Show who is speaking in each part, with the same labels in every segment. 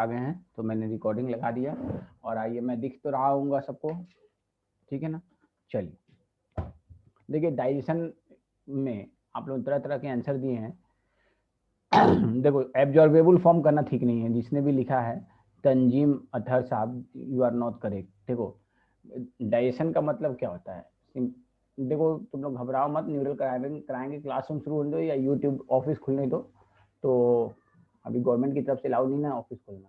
Speaker 1: आ गए हैं तो मैंने रिकॉर्डिंग लगा दिया और आइए मैं दिख तो रहा हूँगा सबको, ठीक है ना। चलिए देखिए डाइजेशन में आप लोग तरह तरह के आंसर दिए हैं। देखो एब्जॉर्बेबल फॉर्म करना ठीक नहीं है, जिसने भी लिखा है तंजीम अतहर साहब यू आर नॉट करेक्ट। देखो डाइजेशन का मतलब क्या होता है, देखो तुम लोग घबराओ मत, न्यूरल कराएंगे क्लासरूम शुरू होने दो या यूट्यूब ऑफिस खुलने दो। तो अभी गवर्नमेंट की तरफ से अलाउ नहीं ना ऑफिस खोलना,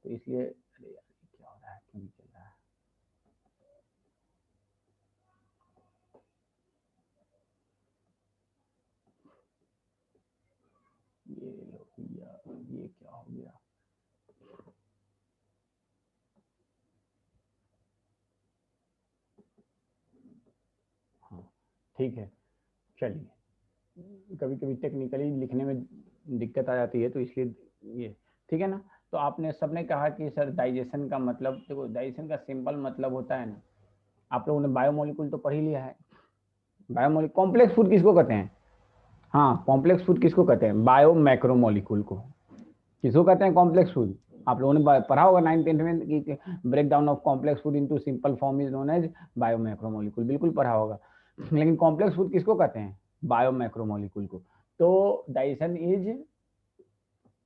Speaker 1: तो इसलिए अरे यार क्या हो रहा है, क्यों नहीं चल रहा है। ये लो भैया, ये क्या हो गया। हाँ ठीक है, चलिए कभी कभी टेक्निकली लिखने में दिक्कत आ जाती है तो इसलिए ये ठीक है ना। तो आपने सबने कहा कि सर डाइजेशन का मतलब, देखो डाइजेशन का सिंपल मतलब होता है ना, आप लोगों ने बायोमोलिकुल तो पढ़ ही लिया है। बायोमोलिकुल कॉम्प्लेक्स फूड किसको कहते हैं, हाँ कॉम्प्लेक्स फूड किसको कहते हैं, बायो मैक्रोमोलिकुल को किसको कहते हैं कॉम्प्लेक्स फूड। आप लोगों ने पढ़ा होगा 9th-10th में कि break down of complex food into simple form is known as bio macromolecule, बिल्कुल पढ़ा होगा। लेकिन कॉम्प्लेक्स फूड किसको कहते हैं, बायो मैक्रोमोलिकुल को। तो digestion is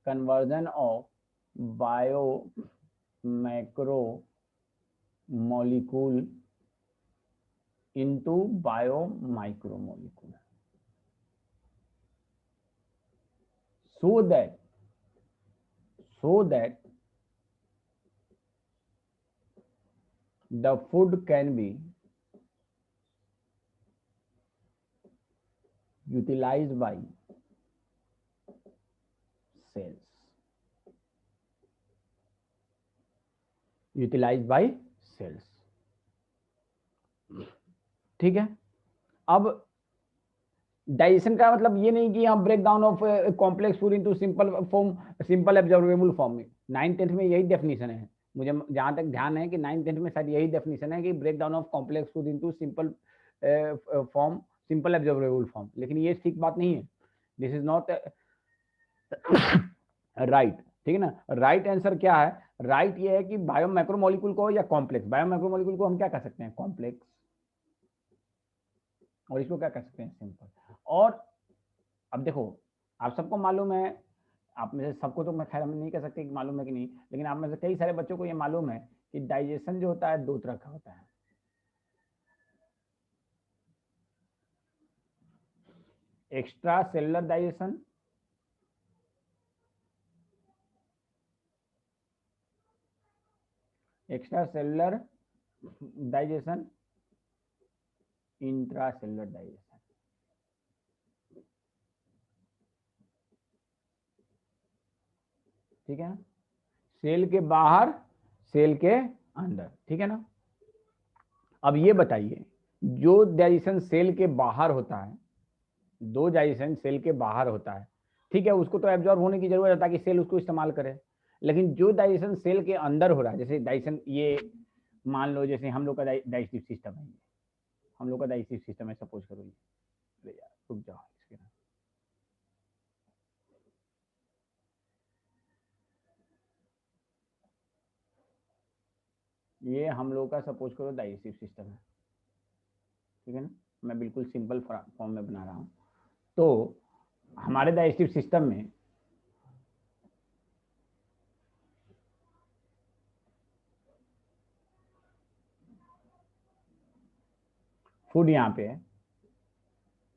Speaker 1: conversion of bio macro molecule into bio micromolecule so that the food can be utilized by cells, utilized by cells, ठीक है। अब डाइजेशन का मतलब ये नहीं कि हम break down of complex food into simple form, simple absorbable form में 9th-10th में यही डेफिनेशन है, मुझे जहां तक ध्यान है कि 9th-10th में शायद यही डेफिनेशन है कि break down of complex food into simple form, simple absorbable form, लेकिन ये ठीक बात नहीं है, दिस इज नॉट राइट, ठीक है ना। राइट आंसर क्या है, राइट ये है कि बायो मैक्रोमोलिक्यूल को या कॉम्प्लेक्स, बायो मैक्रोमोलिक्यूल को हम क्या कह सकते हैं कॉम्प्लेक्स, और इसको क्या कह सकते हैं सिंपल। और अब देखो आप सबको मालूम है, आप में से सबको तो मैं खैर हम नहीं कह सकते कि मालूम है कि नहीं, लेकिन आप में से कई सारे बच्चों को ये मालूम है कि डाइजेशन जो होता है दो तरह का होता है, extra cellular digestion, extra cellular digestion, intra cellular digestion, ठीक है ना, सेल के बाहर सेल के अंदर, ठीक है ना। अब ये बताइए जो डाइजेशन सेल के बाहर होता है, दो डाइजेशन सेल के बाहर होता है, ठीक है, उसको तो एब्जॉर्ब होने की जरूरत है ताकि सेल उसको इस्तेमाल करे। लेकिन जो डाइजेशन सेल के अंदर हो रहा है, जैसे डाइजेशन ये मान लो जैसे हम लोग का डाइजेस्टिव सिस्टम है, हम लोग का डाइजेस्टिव सिस्टम है सपोज करो, ये यार रुक जाओ इसके, ये हम लोग का सपोज करो डाइजेस्टिव सिस्टम है, ठीक है ना, मैं बिल्कुल सिंपल फॉर्म में बना रहा हूँ। तो हमारे डाइजेस्टिव सिस्टम में फूड यहाँ पे है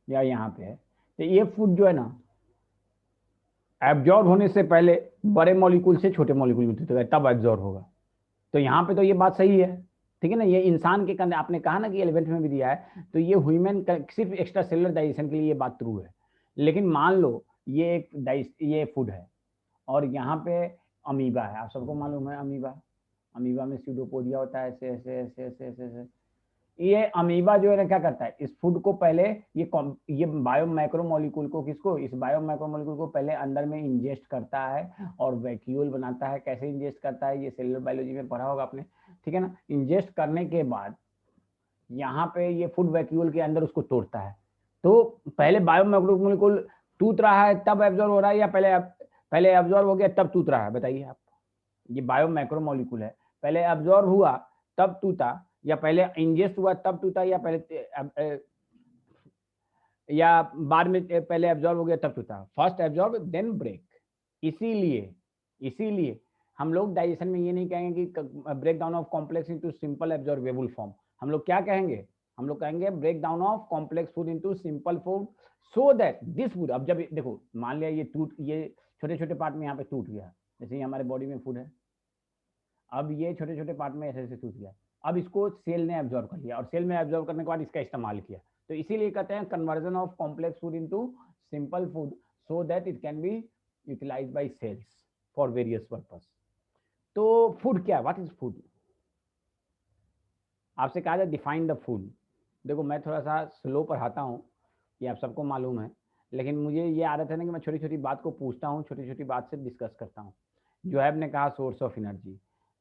Speaker 1: या यहाँ पे है, तो ये फूड जो है ना एब्जॉर्ब होने से पहले बड़े मॉलिक्यूल से छोटे मॉलिक्यूल में तब एब्जॉर्ब होगा। तो यहाँ पे तो ये बात सही है, ठीक है ना, ये इंसान के कंधे, आपने कहा ना कि 11th में भी दिया है, तो ये ह्यूमन सिर्फ एक्स्ट्रा सेलुलर डाइजेशन के लिए ये बात ट्रू है। लेकिन मान लो ये ये फूड है और यहाँ पे अमीबा है, आप सबको मालूम है अमीबा, अमीबा में स्यूडोपोडिया होता है, ऐसे ऐसे ऐसे ऐसे ऐसे ऐसे। ये अमीबा जो है ना क्या करता है, इस फूड को पहले ये बायो मैक्रोमोलिक्यूल को किसको, इस बायो मैक्रोमोलिक्यूल को पहले अंदर में इंजेस्ट करता है और वैक्यूल बनाता है। कैसे इंजेस्ट करता है, ये सेलुलर बायोलॉजी में पढ़ा होगा आपने, ठीक है ना। इंजेस्ट करने के बाद यहाँ पे ये फूड वैक्यूल के अंदर उसको तोड़ता है। तो पहले बायो मैक्रोमोलिक्यूल टूट रहा है तब एब्जॉर्ब हो रहा है, या पहले पहले एब्जॉर्ब हो गया तब टूट रहा है, बताइए आप। ये बायो मैक्रोमोलिकुल है। पहले एब्जॉर्ब हुआ तब टूटा, या पहले इंजेस्ट हुआ तब टूटा, या पहले या बाद में पहले एब्जॉर्ब हो गया तब टूटा। First absorb then break. इसीलिए हम लोग डाइजेशन में ये नहीं कहेंगे कि break down of complex into simple absorbable form. हम लोग क्या कहेंगे? हम लोग कहेंगे break down of complex food into simple food so that this food. अब जब देखो, मान लिया ये छोटे छोटे पार्ट में यहाँ पे टूट गया, जैसे हमारे बॉडी में फूड है, अब ये छोटे छोटे पार्ट में ऐसे ऐसे टूट गया, अब इसको सेल ने एब्जॉर्ब कर लिया, और सेल में एब्जॉर्ब करने के बाद इसका इस्तेमाल किया। तो इसीलिए कहते हैं conversion of complex food into simple food so that it can be utilised by cells for various purpose. तो फूड क्या, व्हाट इज फूड? आपसे कहा जाए डिफाइन द फूड। देखो मैं थोड़ा सा स्लो पढ़ाता हूँ, ये आप सबको मालूम है, लेकिन मुझे ये आदत है ना कि मैं छोटी छोटी बात को पूछता हूँ, छोटी छोटी बात से डिस्कस करता हूँ। जोहैब ने कहा सोर्स ऑफ एनर्जी,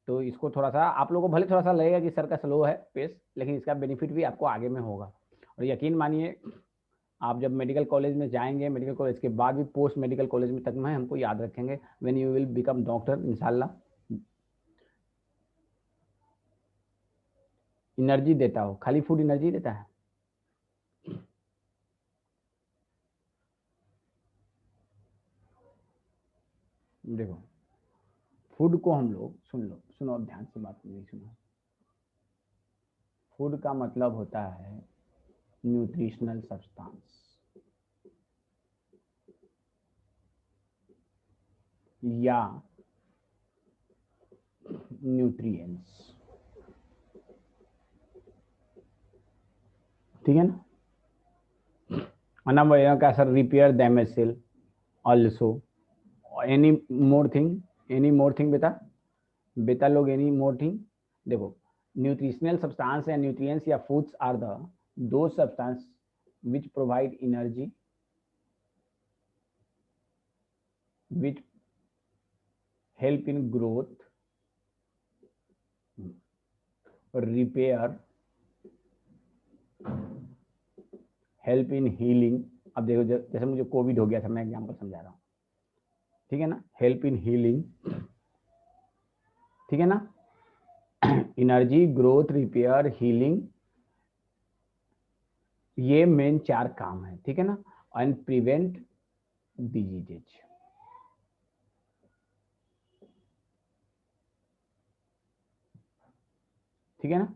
Speaker 1: तो इसको थोड़ा सा आप लोगों को भले थोड़ा सा लगेगा कि सर का स्लो है पेस, लेकिन इसका बेनिफिट भी आपको आगे में होगा। और यकीन मानिए, आप जब मेडिकल कॉलेज में जाएंगे, मेडिकल कॉलेज के बाद भी पोस्ट मेडिकल कॉलेज में तक में हमको याद रखेंगे, when you will become doctor इंशाल्लाह। एनर्जी देता हो, खाली फूड एनर्जी देता है? देखो, फूड को हम लोग सुनो अब ध्यान से बात मेरी सुनो। फूड का मतलब होता है न्यूट्रिशनल सब्सटेंस या न्यूट्रिएंट्स, ठीक है ना? अना का सर repair damage cell also, any more thing बेटा लोग, एनी मोर थिंग। देखो, न्यूट्रिशनल सब्सटेंस या न्यूट्रिएंट्स या foods are the those substance which provide energy, which help in growth, repair, help in healing। अब देखो जैसे मुझे कोविड हो गया था, मैं एग्जाम्पल समझा रहा हूँ, ठीक है ना? हेल्प इन हीलिंग, ठीक है ना? एनर्जी, ग्रोथ, रिपेयर, हीलिंग, ये मेन 4 काम है, ठीक है ना? एंड प्रिवेंट डिजीजेज, ठीक है ना?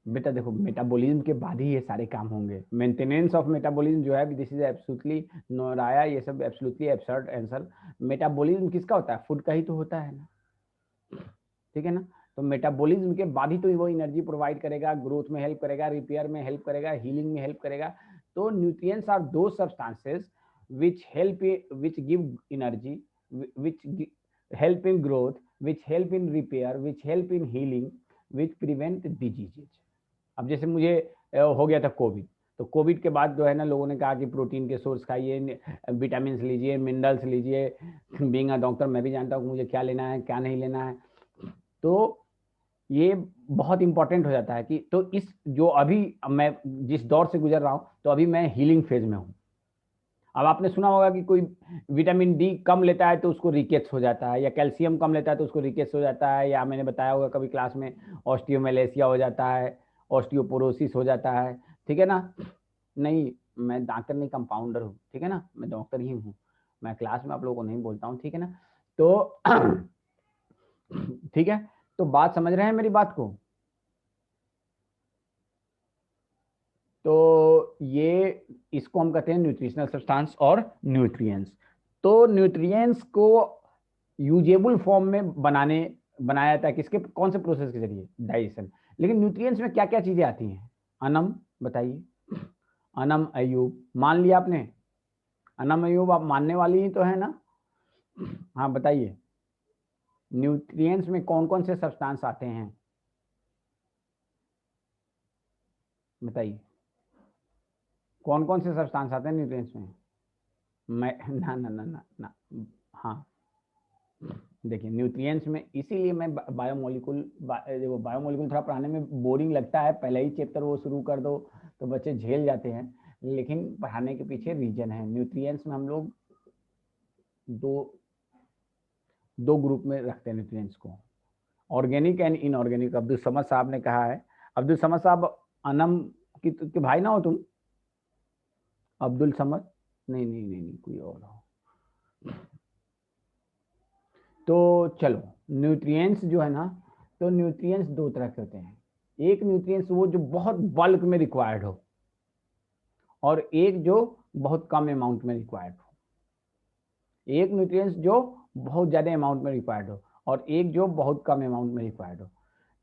Speaker 1: बेटा देखो, मेटाबॉलिज्म के बाद ही ये सारे काम होंगे। मेंटेनेंस ऑफ मेटाबॉलिज्म जो है, दिस इज एब्सोल्युटली नोराया, ये सब एब्सोल्युटली एब्सर्ड आंसर। मेटाबॉलिज्म किसका होता है? फूड का ही तो होता है ना, ठीक है ना? तो मेटाबॉलिज्म के बाद ही तो वो एनर्जी प्रोवाइड करेगा, ग्रोथ में हेल्प करेगा, रिपेयर में हेल्प करेगा, हीलिंग में हेल्प करेगा। तो न्यूट्रिएंट्स आर दो substances which help which give energy, which help in growth, which help in repair, which help in healing, which prevent diseases। अब जैसे मुझे हो गया था कोविड, तो कोविड के बाद जो है ना, लोगों ने कहा कि प्रोटीन के सोर्स खाइए, विटामिन लीजिए, मिनरल्स लीजिए। बीइंग अ डॉक्टर मैं भी जानता हूँ मुझे क्या लेना है क्या नहीं लेना है। तो ये बहुत इंपॉर्टेंट हो जाता है कि तो इस जो अभी मैं जिस दौर से गुजर रहा हूँ, तो अभी मैं हीलिंग फेज में हूँ। अब आपने सुना होगा कि कोई विटामिन डी कम लेता है तो उसको रिकेट्स हो जाता है, या कैल्शियम कम लेता है तो उसको रिकेट्स हो जाता है, या मैंने बताया होगा कभी क्लास में ऑस्टियोमेलेसिया हो जाता है, ऑस्टियोपोरोसिस हो जाता है, ठीक है ना? नहीं, मैं डॉक्टर नहीं, कंपाउंडर हूँ, ठीक है ना? मैं डॉक्टर ही हूँ, मैं क्लास में आप लोगों को नहीं बोलता हूँ, ठीक है ना? तो ठीक है, तो बात समझ रहे हैं मेरी बात को? तो ये इसको हम कहते हैं न्यूट्रिशनल सब्सटेंस और न्यूट्रिएंट्स। तो न्यूट्रिएंट्स को यूजेबल फॉर्म में बनाया जाता है किसके, कौन से प्रोसेस के जरिए? डाइजेशन। लेकिन न्यूट्रिएंट्स में क्या क्या चीजें आती हैं? अनम, बताइए। अनम अयूब मान लिया आपने, अनम अयूब आप मानने वाली ही तो है ना? हाँ बताइए, न्यूट्रिएंट्स में कौन कौन से सब्सटेंस आते हैं, बताइए। कौन कौन से सब्सटेंस आते हैं न्यूट्रिएंट्स में? मैं ना ना ना ना ना, हाँ देखिए, न्यूट्रिएंट्स में इसीलिए मैं बायोमोलिकुल देखो, बायोमोलिकुल थोड़ा पढ़ाने में बोरिंग लगता है, पहले ही चैप्टर वो शुरू कर दो तो बच्चे झेल जाते हैं, लेकिन पढ़ाने के पीछे रीजन है। न्यूट्रिएंट्स में हम लोग दो दो ग्रुप में रखते हैं न्यूट्रिएंट्स को, organic and inorganic. Abdul Samad साहब ने कहा है, अब्दुल समद साहब अनम की भाई ना हो तुम? अब्दुल समद? नहीं नहीं नहीं, नहीं कोई और हो। तो चलो, न्यूट्रिएंट्स जो है ना, तो न्यूट्रिएंट्स दो तरह के होते हैं। एक न्यूट्रिएंट्स वो जो बहुत बल्क में रिक्वायर्ड हो, और एक जो बहुत कम अमाउंट में रिक्वायर्ड हो। एक न्यूट्रिएंट्स जो बहुत ज़्यादा अमाउंट में रिक्वायर्ड हो, और एक जो बहुत कम अमाउंट में रिक्वायर्ड हो।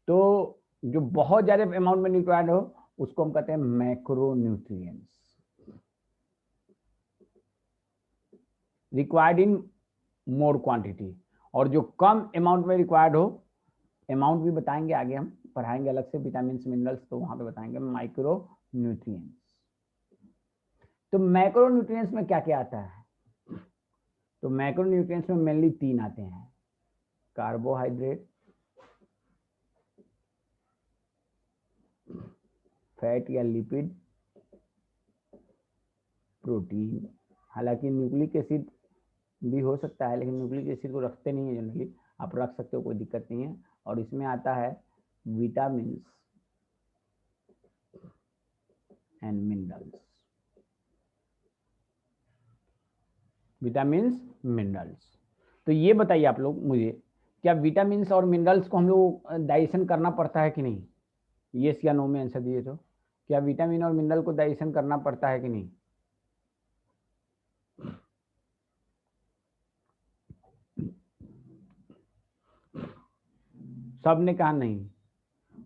Speaker 1: तो जो बहुत ज़्यादा अमाउंट में रिक्वायर्ड हो उसको हम कहते हैं macro nutrients, required in more quantity. और जो कम अमाउंट में रिक्वायर्ड हो, अमाउंट भी बताएंगे आगे, हम पढ़ाएंगे अलग से विटामिन मिनरल्स, तो वहां पे बताएंगे माइक्रो न्यूट्रिएंट्स। तो मैक्रो न्यूट्रिएंट्स में क्या क्या आता है? तो मैक्रो न्यूट्रिएंट्स में मेनली तीन आते हैं, कार्बोहाइड्रेट, फैट या लिपिड, प्रोटीन। हालांकि न्यूक्लिक एसिड भी हो सकता है, लेकिन न्यूक्लिक एसिड को रखते नहीं है जनरली, आप रख सकते हो, कोई दिक्कत नहीं है। और इसमें आता है vitamin and minerals, vitamin minerals. तो ये बताइए आप लोग मुझे, क्या विटामिन और मिनरल्स को हम लोग डाइजेशन करना पड़ता है कि नहीं? यस या नो में आंसर दिए। तो क्या विटामिन और मिनरल को डाइजेशन करना पड़ता है कि नहीं? सब ने कहा नहीं,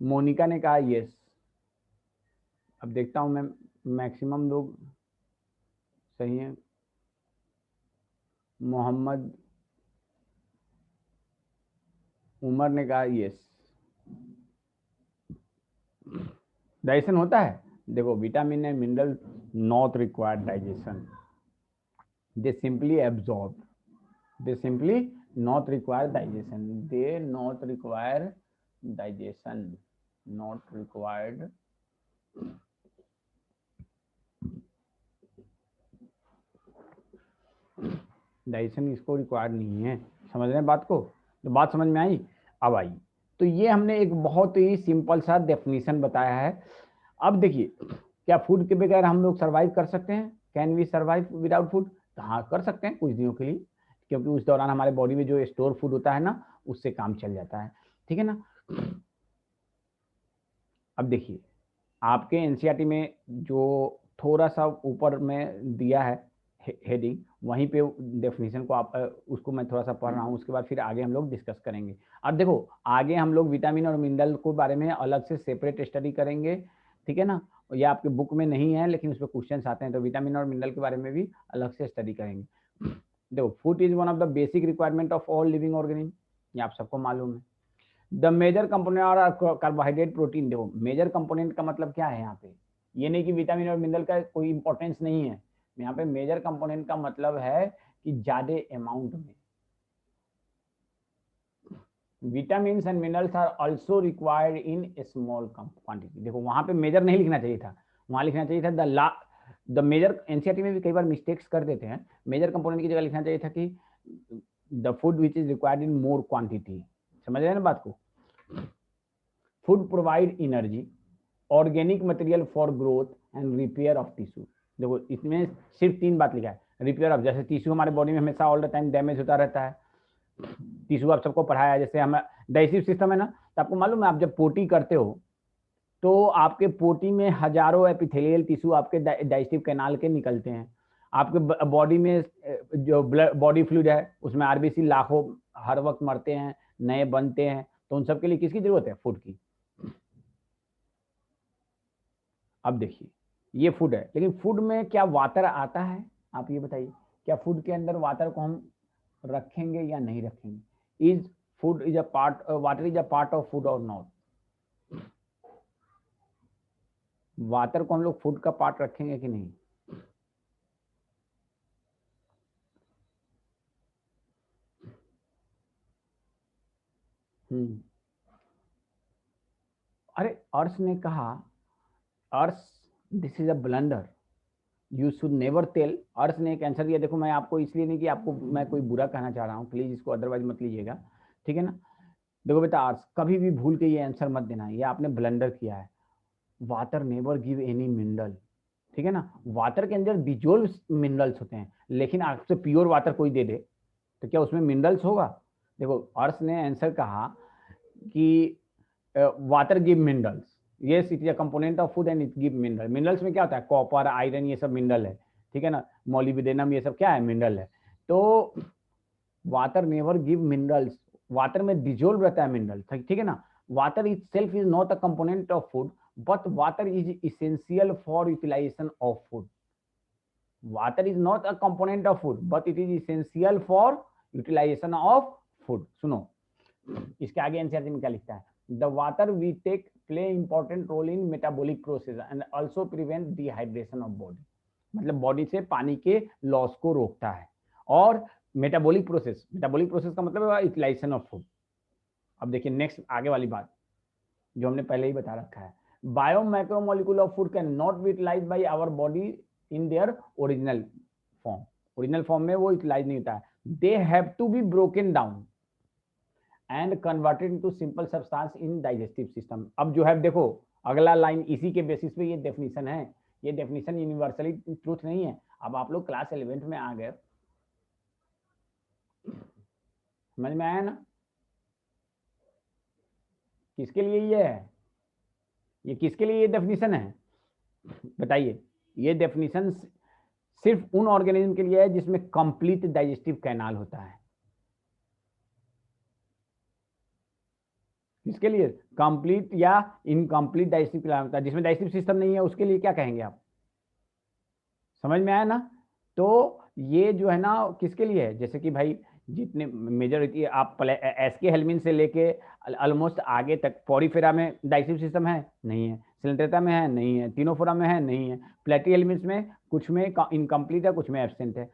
Speaker 1: मोनिका ने कहा यस। अब देखता हूं मैं, मैक्सिमम लोग सही हैं। मोहम्मद उमर ने कहा यस, डाइजेशन होता है। देखो, vitamin and mineral not required digestion, they simply absorb, they simply not require digestion, they not require digestion, not required digestion, इसको रिक्वायर्ड नहीं है। समझ रहे हैं बात को? तो बात समझ में आई? अब आई। तो ये हमने एक बहुत ही सिंपल सा डेफिनेशन बताया है। अब देखिए, क्या फूड के बगैर हम लोग सर्वाइव कर सकते हैं? Can we survive without food? हाँ, कर सकते हैं कुछ दिनों के लिए, क्योंकि उस दौरान हमारे बॉडी में जो स्टोर फूड होता है ना, उससे काम चल जाता है। ठीक है ना? अब देखिए, आपके एनसीईआरटी में जो थोड़ा सा ऊपर में दिया है हेडिंग, वहीं पे डेफिनेशन को आप उसको मैं थोड़ा सा पढ़ रहा हूँ, उसके बाद फिर आगे हम लोग डिस्कस करेंगे। अब देखो, आगे हम लोग विटामिन और मिनरल के बारे में अलग से सेपरेट स्टडी करेंगे, ठीक है ना? ये आपके बुक में नहीं है, लेकिन उस पर क्वेश्चन आते हैं, तो विटामिन और मिनरल के बारे में भी अलग से स्टडी करेंगे। देखो, food is one of the basic requirement of all living organism, ये आप सबको मालूम है। द मेजर कंपोनेंट और कार्बोहाइड्रेट, प्रोटीन। देखो, मेजर कंपोनेंट का मतलब क्या है यहाँ पे? ये नहीं कि विटामिन और मिनरल का कोई इंपॉर्टेंस नहीं है, यहाँ पे मेजर कंपोनेंट का मतलब है कि ज्यादा अमाउंट में। Vitamin and minerals are also required in small quantity. देखो, वहां पे मेजर नहीं लिखना चाहिए था, वहां लिखना चाहिए था द मेजर। एनसीईआरटी में भी कई बार मिस्टेक्स कर देते हैं, मेजर कंपोनेंट की जगह लिखना चाहिए था कि the food which is required in more quantity. समझ रहे हैं ना बात को? Food provide energy, organic material for growth and repair of tissue. देखो, इसमें सिर्फ तीन बात लिखा है, रिपेयर ऑफ। जैसे टिश्यू हमारे बॉडी में हमेशा ऑल द टाइम डैमेज होता रहता है, टिश्यू आप सबको पढ़ाया है। जैसे हम डाइजेस्टिव सिस्टम है ना, तो आपको मालूम है, आप जब पोटी करते हो तो आपके पोटी में हजारों एपिथेलियल टिश्यू आपके डाइजेस्टिव कैनाल के निकलते हैं। आपके बॉडी में जो ब्लड बॉडी फ्लूइड है, उसमें आरबीसी लाखों हर वक्त मरते हैं, नए बनते हैं। तो उन सबके लिए किसकी जरूरत है? फूड की। अब देखिए, ये फूड है, लेकिन फूड में क्या वाटर आता है? आप ये बताइए, क्या फूड के अंदर वाटर को हम रखेंगे या नहीं रखेंगे? Is food is a part, water is a part of food और नॉट? वाटर को हम लोग फूड का पार्ट रखेंगे कि नहीं? अरे, अर्श ने कहा, Arsh, this is a blunder, you should never tell. Arth ने एक आंसर दिया, देखो मैं आपको इसलिए नहीं कि आपको मैं कोई बुरा कहना चाह रहा हूँ, प्लीज इसको अदरवाइज मत लीजिएगा, ठीक है ना। देखो बेटा अर्थ, कभी भी भूल के ये आंसर मत देना, ये आपने ब्लंडर किया है। Water never give any mineral, ठीक है ना। वाटर के अंदर डिजोल्व मिनरल्स होते हैं, लेकिन आपसे प्योर वाटर कोई दे दे तो क्या उसमें मिनरल्स होगा? देखो अर्थ ने आंसर कहा कि water give minerals, yes it is a component of food and it give mineral। Minerals में क्या होता है? कॉपर, आयरन, ये सब मिनरल है, ठीक है ना। मॉलिब्डेनम, ये सब क्या है? मिनरल है। तो water never give minerals, water में डिजोल्व रहता है मिनरल, ठीक है ना। Water itself is not a component of food, but water is essential for utilisation of food. Water is not a component of food, but it is essential for utilisation of food. सुनो इसके आगे NCERT में क्या लिखता है? The water we take play important role in metabolic process and also prevent dehydration of body. मतलब body से पानी के लॉस को रोकता है। और मेटाबॉलिक प्रोसेस, मेटाबॉलिक प्रोसेस का मतलब है यूटिलाइजेशन ऑफ फूड। अब देखिए नेक्स्ट आगे वाली बात जो हमने पहले ही बता रखा है, bio macromolecule of food can not be utilised by our body in their original form. Original form में वो यूटिलाइज नहीं होता है, they have to be broken down and converted into simple substance in digestive system. अब जो है देखो अगला लाइन इसी के बेसिस पे ये डेफिनेशन है, ये डेफिनेशन यूनिवर्सली ट्रूथ नहीं है। अब आप लोग क्लास 11th में आ गए, समझ में आया ना? किसके लिए ये है? ये किसके लिए ये डेफिनेशन है बताइए? ये डेफिनेशन सिर्फ उन ऑर्गेनिज्म के लिए है जिसमें कंप्लीट डाइजेस्टिव कैनाल होता है। किसके लिए? कंप्लीट या इनकम्प्लीट डाइजेस्टिव कैनाल होता है, जिसमें डाइजेस्टिव सिस्टम नहीं है उसके लिए क्या कहेंगे आप? समझ में आया ना? तो ये जो है ना किसके लिए है? जैसे कि भाई जितने मेजॉरिटी आप एसके हेल्मिन से लेके ऑलमोस्ट आगे तक पॉरीफेरा में डाइजेस्टिव सिस्टम है नहीं है, सिलेंट्रेटा में है नहीं है, टिनोफोरा में है नहीं है, प्लेटी एलिमेंट्स में कुछ में इनकम्प्लीट है, कुछ में एब्सेंट है।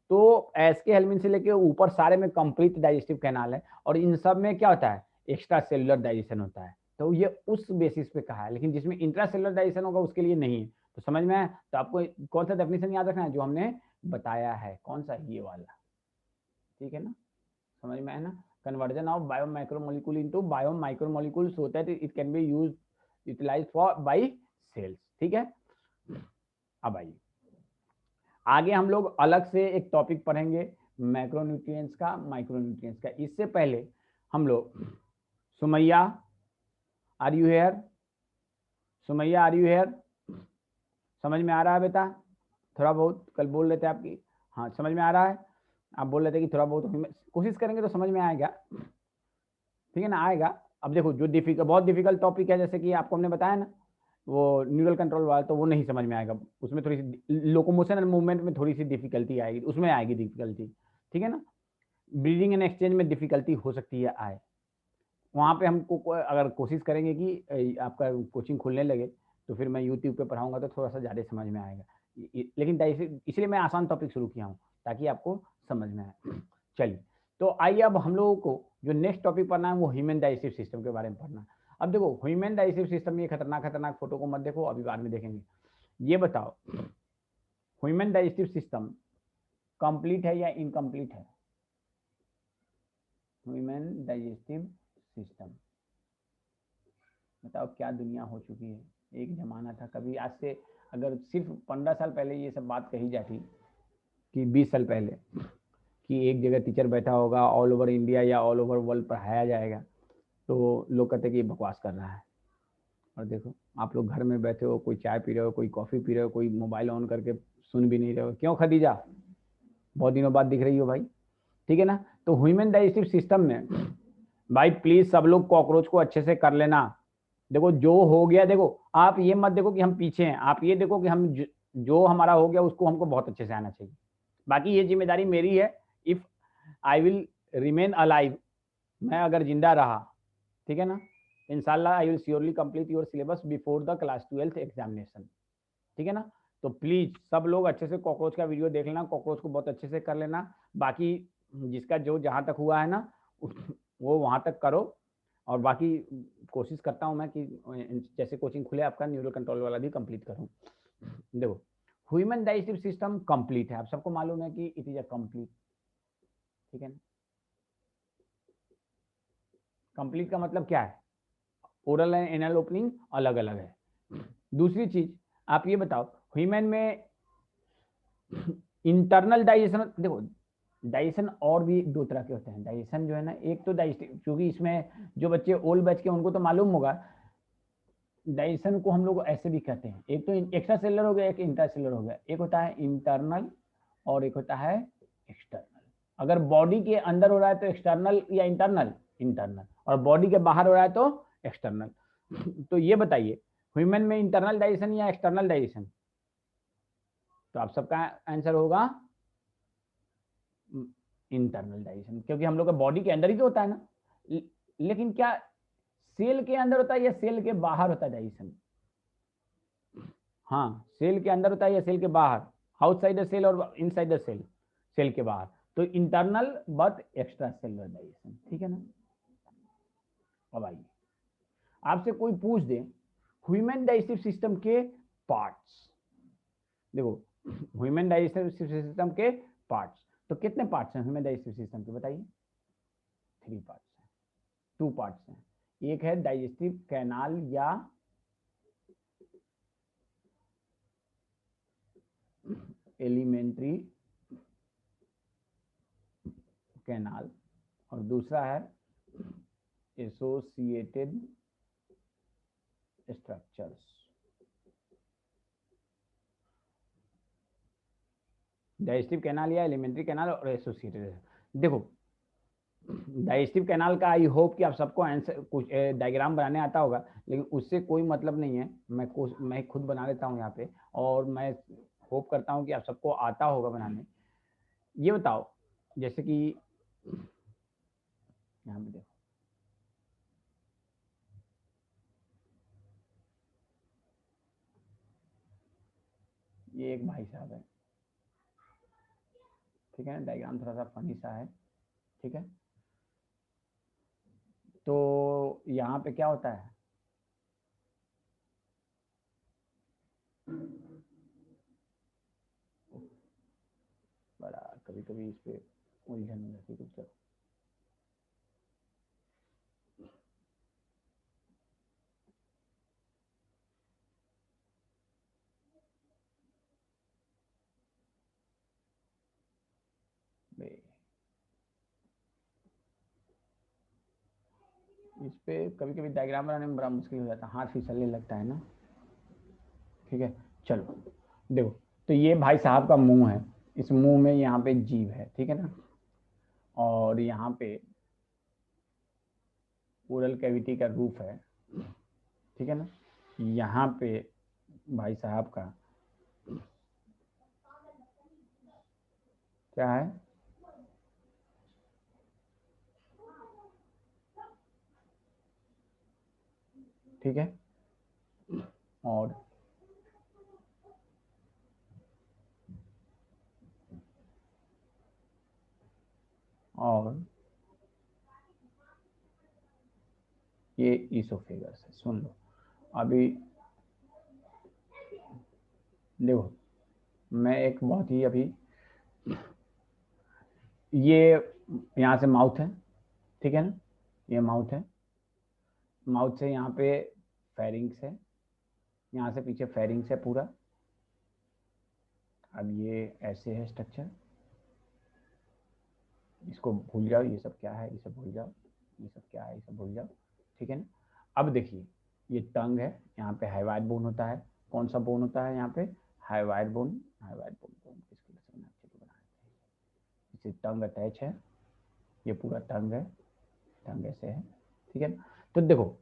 Speaker 1: तो एसके हेल्मिन से लेके ऊपर सारे में कंप्लीट डाइजेस्टिव कैनाल है, और इन सब में क्या होता है? एक्स्ट्रा सेलुलर डाइजेशन होता है। तो ये उस बेसिस पे कहा है, लेकिन जिसमें इंट्रा सेलुलर डाइजेशन होगा उसके लिए नहीं है। तो समझ में आया? तो आपको कौन सा डेफिनेशन याद रखना है? जो हमने बताया है, कौन सा? ये वाला, ठीक है ना। समझ में आया ना? Conversion of bio micromolecule into bio micromolecule so that it can be utilized for by cells, ठीक है। अब आइए आगे हम लोग अलग से एक टॉपिक पढ़ेंगे मैक्रोन्यूट्रिएंट्स का, माइक्रोन्यूट्रिएंट्स का। इससे पहले हम लोग, Sumaiya are you here? Sumaiya are you here? समझ में आ रहा है बेटा? थोड़ा बहुत कल बोल रहे थे आपकी, हाँ समझ में आ रहा है? आप बोल रहे थे कि थोड़ा बहुत कोशिश करेंगे तो समझ में आएगा, ठीक है ना, आएगा। अब देखो जो बहुत डिफिकल्ट टॉपिक है, जैसे कि आपको हमने बताया ना वो न्यूरल कंट्रोल वाला, तो वो नहीं समझ में आएगा, उसमें थोड़ी सी लोकोमोशन एंड मूवमेंट में थोड़ी सी डिफिकल्टी आएगी, उसमें आएगी डिफिकल्टी, ठीक है ना। ब्रीदिंग एंड एक्सचेंज में डिफिकल्टी हो सकती है आए, वहाँ पे हमको अगर कोशिश करेंगे कि आपका कोचिंग खुलने लगे तो फिर मैं यूट्यूब पे पढ़ाऊंगा तो थोड़ा सा ज़्यादा समझ में आएगा, लेकिन इसलिए मैं आसान टॉपिक शुरू किया हूँ ताकि आपको समझ में आए। चलिए तो आइए अब हम लोगों को जो नेक्स्ट टॉपिक पढ़ना है वो ह्यूमन डाइजेस्टिव सिस्टम के बारे में पढ़ना है। अब देखो ह्यूमन डाइजेस्टिव सिस्टम, ये खतरनाक फोटो को मत देखो, अभी बाद में देखेंगे। ये बताओ ह्यूमन डाइजेस्टिव सिस्टम कंप्लीट है या इनकम्प्लीट है? ह्यूमन डाइजेस्टिव सिस्टम, बताओ क्या दुनिया हो चुकी है। एक जमाना था, कभी आज से अगर सिर्फ 15 साल पहले ये सब बात कही जाती, कि 20 साल पहले, कि एक जगह टीचर बैठा होगा ऑल ओवर इंडिया या ऑल ओवर वर्ल्ड पढ़ाया जाएगा, तो लोग कहते कि ये बकवास कर रहा है। और देखो आप लोग घर में बैठे हो, कोई चाय पी रहे हो, कोई कॉफ़ी पी रहे हो, कोई मोबाइल ऑन करके सुन भी नहीं रहे हो। क्यों खदीजा? बहुत दिनों बाद दिख रही हो भाई, ठीक है ना। तो ह्यूमन डाइजेस्टिव सिस्टम में भाई प्लीज सब लोग कॉकरोच को अच्छे से कर लेना। देखो जो हो गया, देखो आप ये मत देखो कि हम पीछे हैं, आप ये देखो कि हम जो हमारा हो गया उसको हमको बहुत अच्छे से आना चाहिए। बाकी ये जिम्मेदारी मेरी है, if I will remain alive, मैं अगर जिंदा रहा, ठीक है ना, इंशाल्लाह I will surely complete your syllabus before the class 12th examination, ठीक है ना। तो प्लीज सब लोग अच्छे से कॉकरोच का वीडियो देख लेना, कॉकरोच को बहुत अच्छे से कर लेना। बाकी जिसका जो जहाँ तक हुआ है ना वो वहाँ तक करो, और बाकी कोशिश करता हूँ मैं कि जैसे कोचिंग खुले आपका न्यूरल कंट्रोल वाला भी कंप्लीट करूँ। देखो ह्यूमन डाइजेस्टिव सिस्टम कंप्लीट है, आप सबको मालूम है कि इट इज अ कंप्लीट, ठीक है ना। कंप्लीट का मतलब क्या है, ओरल एंड एनल ओपनिंग अलग अलग है। दूसरी चीज आप ये बताओ, ह्यूमन में इंटरनल डाइजेशन, देखो डाइजेशन और भी दो तरह के होते हैं। डाइजेशन जो है ना, एक तो डाइजेस्टिव, क्योंकि इसमें जो बच्चे ओल्ड बैच के उनको तो मालूम होगा, डाइजेशन को हम लोग ऐसे भी कहते हैं, एक तो एक्स्ट्रा सेलर हो गया, एक इंट्रा सेलर हो गया। एक होता है इंटरनल और एक होता है एक्सटर्नल। अगर बॉडी के अंदर हो रहा है तो एक्सटर्नल या इंटरनल, इंटरनल, और बॉडी के बाहर हो रहा है तो एक्सटर्नल। तो ये बताइए, ह्यूमन में इंटरनल डाइजेशन या एक्सटर्नल डाइजेशन? तो आप सबका आंसर होगा इंटरनल डाइजेशन, क्योंकि हम लोग का बॉडी के अंदर ही तो होता है ना। लेकिन क्या सेल के अंदर होता है या सेल के बाहर होता है डाइजेशन? हाँ, सेल के अंदर होता है या सेल के बाहर? आउटसाइड द सेल और इनसाइड द सेल, सेल के बाहर। तो internal but extra cellular digestion, ठीक है ना। अब आइए, आपसे कोई पूछ दे ह्यूमन डाइजेस्टिव सिस्टम के पार्ट्स, देखो ह्यूमन डाइजेस्टिव सिस्टम के पार्ट्स, तो कितने पार्ट्स हैं ह्यूमन डाइजेस्टिव सिस्टम के, बताइए। 3 पार्ट्स हैं, 2 पार्ट्स हैं। एक है डाइजेस्टिव कैनाल या एलिमेंट्री कैनाल, और दूसरा है एसोसिएटेड स्ट्रक्चर्स। डाइजेस्टिव कैनाल या एलिमेंट्री कैनाल और एसोसिएटेड। देखो डाइजेस्टिव कैनाल का आई होप कि आप सबको आंसर कुछ डायग्राम बनाने आता होगा, लेकिन उससे कोई मतलब नहीं है, मैं खुद बना लेता हूँ यहाँ पे, और मैं होप करता हूँ कि आप सबको आता होगा बनाने। ये बताओ, जैसे कि यहाँ पे देखो, ये एक भाई साहब है, ठीक है ना, डायग्राम थोड़ा सा फनी सा है, ठीक है। तो यहाँ पे क्या होता है, बड़ा कभी कभी इस पे उलझन हो जाती है कुछ। इस पे कभी कभी डायग्राम बनाने में बड़ा मुश्किल हो जाता है, हाथ फिसलने लगता है ना, ठीक है। चलो देखो, तो ये भाई साहब का मुंह है, इस मुंह में यहाँ पे जीभ है, ठीक है ना, और यहाँ पे ओरल कैविटी का रूफ है, ठीक है ना। यहाँ पे भाई साहब का क्या है, ठीक है, और ये ईसोफेगस है। सुन लो अभी, देखो मैं एक बहुत ही अभी, ये यहाँ से माउथ है, ठीक है ना, ये माउथ है, माउथ से यहाँ पे फेरिंग्स है, यहाँ से पीछे फेरिंग्स है पूरा। अब ये ऐसे है स्ट्रक्चर, इसको भूल जाओ, ये सब क्या है ये सब भूल जाओ, ये सब क्या है ये सब भूल जाओ, ठीक है ना। अब देखिए, ये टंग है, यहाँ पे हाइवाइड बोन होता है। कौन सा बोन होता है यहाँ पे, हाइवाइड बोन। हाइवाइड बोन किसके लिए बनाते हैं, इसे टंग अटैच है, ये पूरा टंग है, टंग ऐसे है, ठीक है ना। तो देखो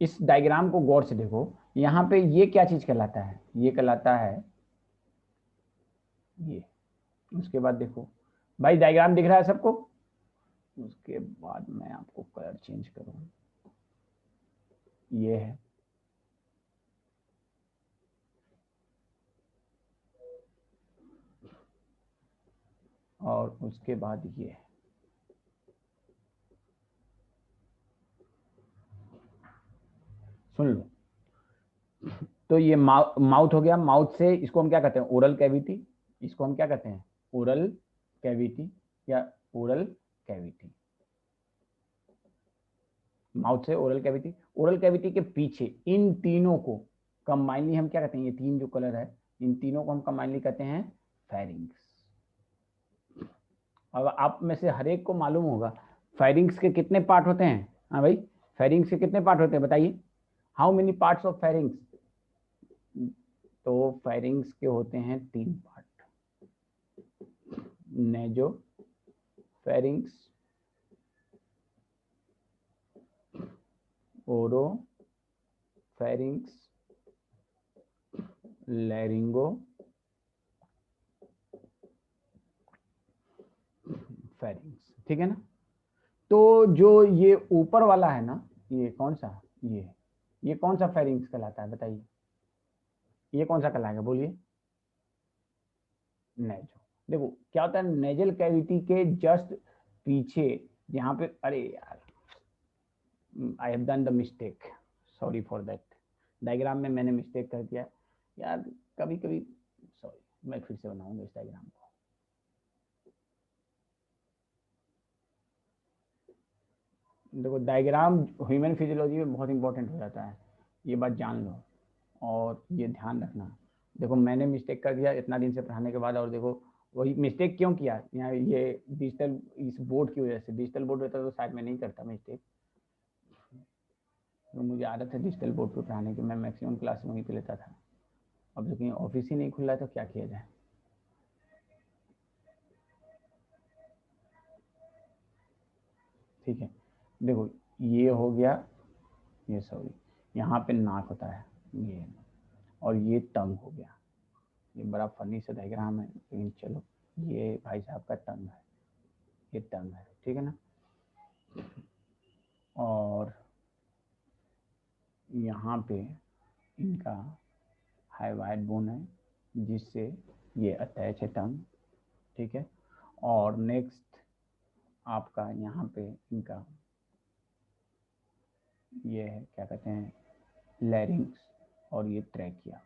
Speaker 1: इस डायग्राम को गौर से देखो, यहाँ पे ये क्या चीज कहलाता है, ये कहलाता है ये। उसके बाद देखो भाई, डायग्राम दिख रहा है सबको। उसके बाद मैं आपको कलर चेंज करूँ, ये है, और उसके बाद ये है। सुन लो, तो ये माउथ हो गया, माउथ से इसको हम क्या कहते हैं, ओरल कैविटी, इसको हम क्या कहते हैं, ओरल कैविटी या ओरल कैविटी, माउथ से ओरल कैविटी। ओरल कैविटी के पीछे इन तीनों को कंबाइनली हम क्या कहते हैं, ये तीन जो कलर है इन तीनों को हम कंबाइनली कहते हैं फेरिंग्स। अब आप में से हर एक को मालूम होगा फेरिंग्स के कितने पार्ट होते हैं। हाँ भाई, फेरिंग्स के कितने पार्ट होते हैं बताइए, how many parts of pharynx. तो फेरिंग्स के होते हैं 3 पार्ट, नेजो फेरिंग्स, ओरो फेरिंग्स, लैरिंगो फेरिंग्स। ठीक है ना। तो जो ये ऊपर वाला है ना, ये कौन सा, ये कौन सा फेरिंग्स कहलाता है बताइए, ये कौन सा कहलाएगा बोलिए, नेजो। देखो क्या होता है, नेजल कैविटी के जस्ट पीछे जहाँ पे, अरे यार I have done the mistake, sorry for that, diagram में मैंने मिस्टेक कर दिया यार, कभी कभी सॉरी, मैं फिर से बनाऊंगा इस डायग्राम को। देखो डायग्राम ह्यूमन फिजियोलॉजी में बहुत इंपॉर्टेंट हो जाता है, ये बात जान लो और ये ध्यान रखना। देखो मैंने मिस्टेक कर दिया इतना दिन से पढ़ाने के बाद, और देखो वही मिस्टेक क्यों किया, यहाँ ये डिजिटल इस बोर्ड की वजह से, डिजिटल बोर्ड रहता तो शायद मैं नहीं करता मिस्टेक, तो मुझे आदत है डिजिटल बोर्ड पर पढ़ाने की, मैं मैक्सिमम क्लास वहीं पे लेता था। अब लेकिन ऑफिस ही नहीं खुल रहा है तो क्या किया जाए। ठीक है, देखो ये हो गया, ये सॉरी यहाँ पे नाक होता है ये, और ये टंग हो गया, ये बड़ा फनी सा डायग्राम है लेकिन चलो, ये भाई साहब का टंग है, ये टंग है, ठीक है ना। और यहाँ पे इनका हाइवाइड बोन है जिससे ये अटैच है टंग, ठीक है। और नेक्स्ट आपका यहाँ पे इनका ये है क्या कहते हैं, लैरिंग्स, और ये ट्रैकिया,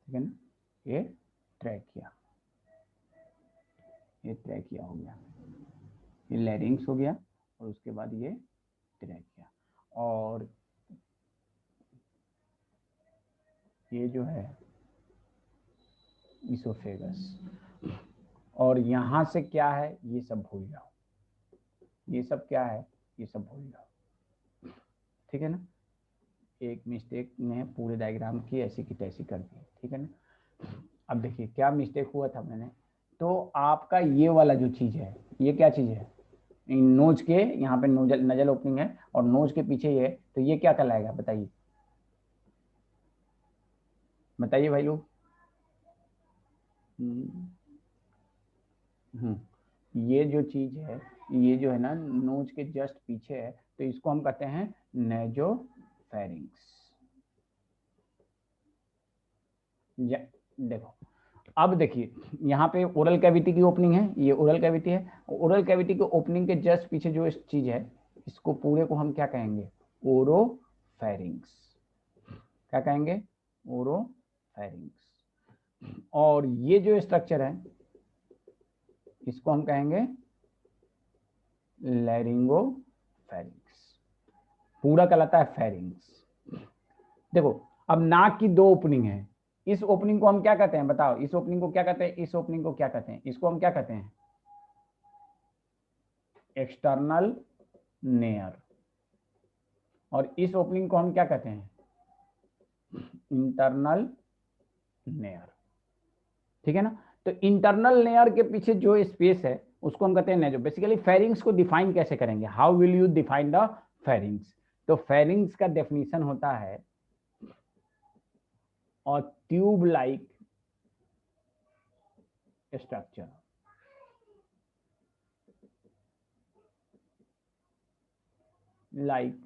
Speaker 1: ठीक है ना, ये ट्रैकिया, ये ट्रैकिया हो गया, ये लैरिंग्स हो गया, और उसके बाद ये ट्रैकिया, और ये जो है इसोफेगस, और यहाँ से क्या है ये सब भूल जाओ, ये सब क्या है ये सब भूल जाओ, ठीक है ना। एक मिस्टेक ने पूरे डायग्राम की ऐसी की तैसी कर दी, ठीक है ना। अब देखिए क्या मिस्टेक हुआ था मैंने, तो आपका ये वाला जो चीज है, ये क्या चीज है, नोज के यहाँ पे नोजल नजल ओपनिंग है और नोज के पीछे ये है, तो ये क्या कहलाएगा बताइए, बताइए भाई लोग। ये जो चीज है, ये जो है ना नोज के जस्ट पीछे है, तो इसको हम कहते हैं नेजोफेरिंग्स। देखो अब देखिए यहाँ पे ओरल कैविटी की ओपनिंग है, ये ओरल कैविटी है, ओरल कैविटी के ओपनिंग के जस्ट पीछे जो इस चीज है, इसको पूरे को हम क्या कहेंगे, ओरोफेरिंग्स, क्या कहेंगे, ओरोफेरिंग्स। और ये जो स्ट्रक्चर है इसको हम कहेंगे लैरिंगोफेरिंग्स, पूरा कहलाता है फेरिंग्स। देखो अब नाक की 2 ओपनिंग है, इस ओपनिंग को हम क्या कहते हैं बताओ, इस ओपनिंग को क्या कहते हैं, इस ओपनिंग को क्या कहते हैं, इसको हम क्या कहते हैं, एक्सटर्नल नेयर, और इस ओपनिंग को हम क्या कहते हैं, इंटरनल नेयर, ठीक है ना। तो इंटरनल लेयर के पीछे जो स्पेस है उसको हम कहते हैं नेजो। बेसिकली फेरिंग्स को डिफाइन कैसे करेंगे, how will you define the pharynx, तो फेरिंग्स का डेफिनेशन होता है और tube like structure, like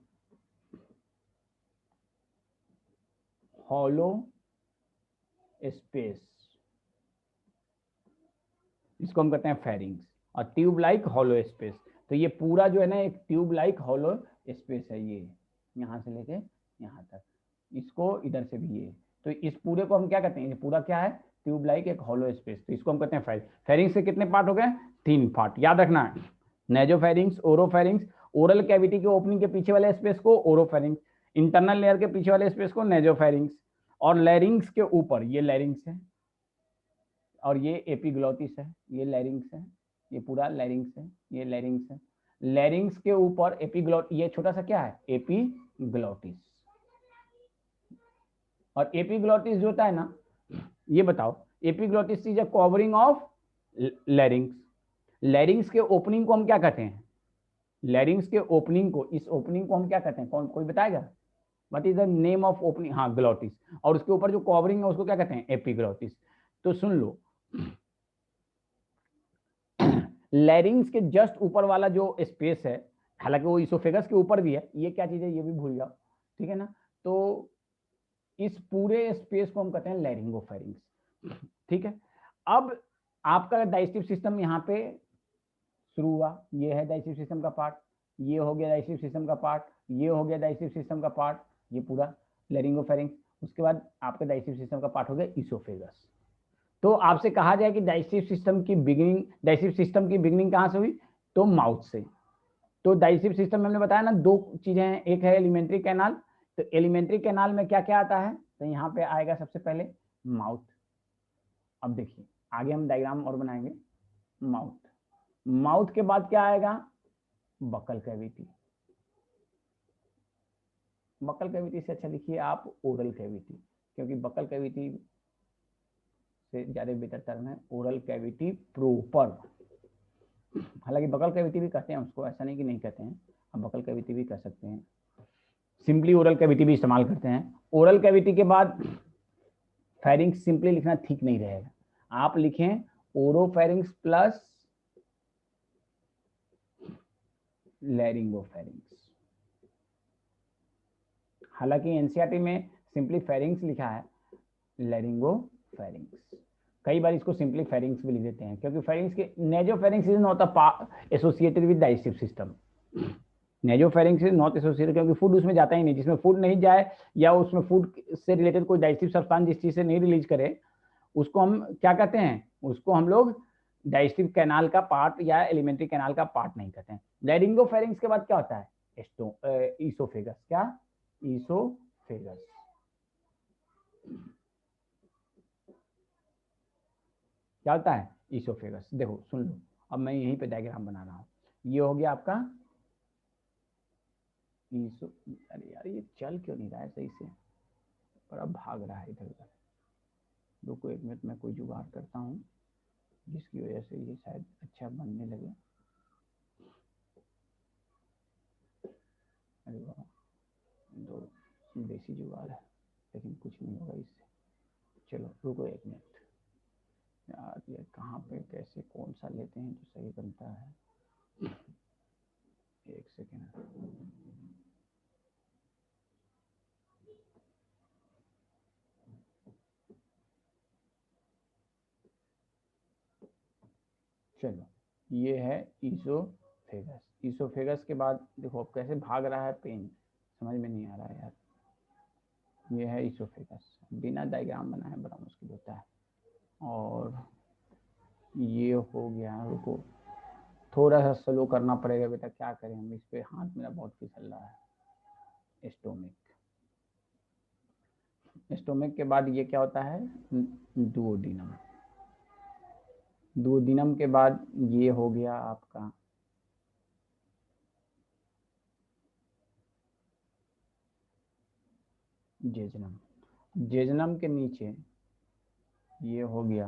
Speaker 1: hollow space, इसको हम कहते हैं फेरिंग्स, और ट्यूब लाइक हॉलो स्पेस। तो ये पूरा जो है ना एक ट्यूब लाइक हॉलो स्पेस है, ये यहाँ से लेके यहाँ तक, इसको इधर से भी ये, तो इस पूरे को हम क्या कहते हैं, ये पूरा क्या है, ट्यूब लाइक एक हॉलो स्पेस, तो इसको हम कहते हैं फेरिंग्स। फेरिंग्स के कितने पार्ट हो गए, 3 पार्ट, याद रखना है, नेजोफेरिंग्स, ओरोफेरिंग्स, ओरल कैविटी के ओपनिंग के पीछे वाले स्पेस को ओरोफेरिंग्स, इंटरनल लेयर के पीछे वाले स्पेस को नेजोफेरिंग्स, और लैरिंग्स के ऊपर ये लैरिंग्स है, और ये एपिग्लोटिस है, ये लैरिंग्स है, ये पूरा लैरिंग्स है, ये लैरिंग्स है, लैरिंग्स के ऊपर एपिग्लोट, ये छोटा सा क्या है, एपिग्लोटिस। और एपिग्लोटिस जो होता है ना, ये बताओ, epiglottis is a covering of लैरिंग्स। लैरिंग्स के ओपनिंग को हम क्या कहते हैं, लैरिंग्स के ओपनिंग को, इस ओपनिंग को हम क्या कहते हैं, कौन कोई बताएगा, what is the name of opening, हाँ ग्लोटिस, और उसके ऊपर जो कवरिंग है उसको क्या कहते हैं, एपिग्लोटिस। तो सुन लो, लैरिंग्स के जस्ट ऊपर वाला जो स्पेस है, हालांकि वो इसोफेगस के ऊपर भी है, ये क्या चीज है ये भी भूल जाओ, ठीक है ना, तो इस पूरे स्पेस को हम कहते हैं लैरिंगोफेरिंग्स, ठीक है। अब आपका डाइजेस्टिव सिस्टम यहाँ पे शुरू हुआ, ये है डाइजेस्टिव सिस्टम का पार्ट, ये हो गया डाइजेस्टिव सिस्टम का पार्ट, ये हो गया डाइजेस्टिव सिस्टम का पार्ट, ये पूरा लैरिंगोफेरिंग्स। उसके बाद आपका डाइजेस्टिव सिस्टम का पार्ट हो गया इसोफेगस। तो आपसे कहा जाए कि डाइजेस्टिव सिस्टम की बिगिनिंग कहाँ से हुई, तो माउथ से। तो डाइजेस्टिव सिस्टम में हमने बताया ना, 2 चीजें हैं, एक है एलिमेंट्री कैनाल, तो एलिमेंट्री कैनाल में क्या क्या आता है, तो यहाँ पे आएगा सबसे पहले माउथ। अब देखिए आगे हम डायग्राम और बनाएंगे, माउथ, माउथ के बाद क्या आएगा, बकल कैविटी, बकल कैविटी से अच्छा लिखिए आप ओरल कैविटी, क्योंकि बकल कैविटी से ज्यादा बेटर टर्म है ओरल कैविटी प्रोपर। हालांकि बकल कैविटी भी कहते हैं उसको, ऐसा नहीं कि नहीं कहते हैं, हम बकल कैविटी भी कह सकते हैं, सिंपली ओरल कैविटी भी इस्तेमाल करते हैं। ओरल कैविटी के बाद फेरिंग्स सिंपली लिखना ठीक नहीं रहेगा, आप लिखें ओरोफेरिंग्स प्लस लैरिंगोफेरिंग्स। हालांकि एनसीईआरटी में सिंपली फेरिंग्स लिखा है, लैरिंगोफेरिंग्स, कई बार इसको सिंपली फेरिंग्स भी लिख देते हैं, क्योंकि फेरिंग्स के nasopharynx is not associated with digestive system, nasopharynx is not associated, क्योंकि फूड उसमें जाता ही नहीं, जिसमें फूड नहीं जाए या उसमें फूड से रिलेटेड कोई डाइजेस्टिव सब्सटेंस जिस चीज से नहीं रिलीज करे, उसको हम क्या कहते हैं, उसको हम लोग डाइजेस्टिव कैनाल का पार्ट या एलिमेंट्री कैनाल का पार्ट नहीं कहते हैं। लैरिंगोफेरिंग्स के बाद क्या होता है, ईसोफेगस, क्या, ईसोफेगस, क्या होता है, ईसोफेगस। देखो सुन लो, अब मैं यहीं पे डायग्राम बना रहा हूँ, ये हो गया आपका ईसो, अरे यार ये चल क्यों नहीं रहा है सही से, पर अब भाग रहा है इधर उधर, रुको 1 मिनट में कोई जुगाड़ करता हूँ जिसकी वजह से ये शायद अच्छा बनने लगे। अरे वाह, 2 देसी जुगाड़ है, लेकिन कुछ नहीं होगा इससे, चलो रुको 1 मिनट यार, ये कहाँ पे कैसे कौन सा लेते हैं जो सही बनता है, 1 सेकेंड। चलो ये है ईसोफेगस, ईसोफेगस के बाद देखो अब कैसे भाग रहा है पेन, समझ में नहीं आ रहा है यार, ये है ईसोफेगस, बिना डायग्राम बनाए बड़ा मुश्किल होता है। और ये हो गया, रुको थोड़ा सा स्लो करना पड़ेगा बेटा, क्या करें हम, इस पे हाथ मेरा बहुत फिसल रहा है। स्टोमिक, स्टोमिक के बाद ये क्या होता है, डुओडिनम, डुओडिनम के बाद ये हो गया आपका जेजनम, जेजनम के नीचे ये हो गया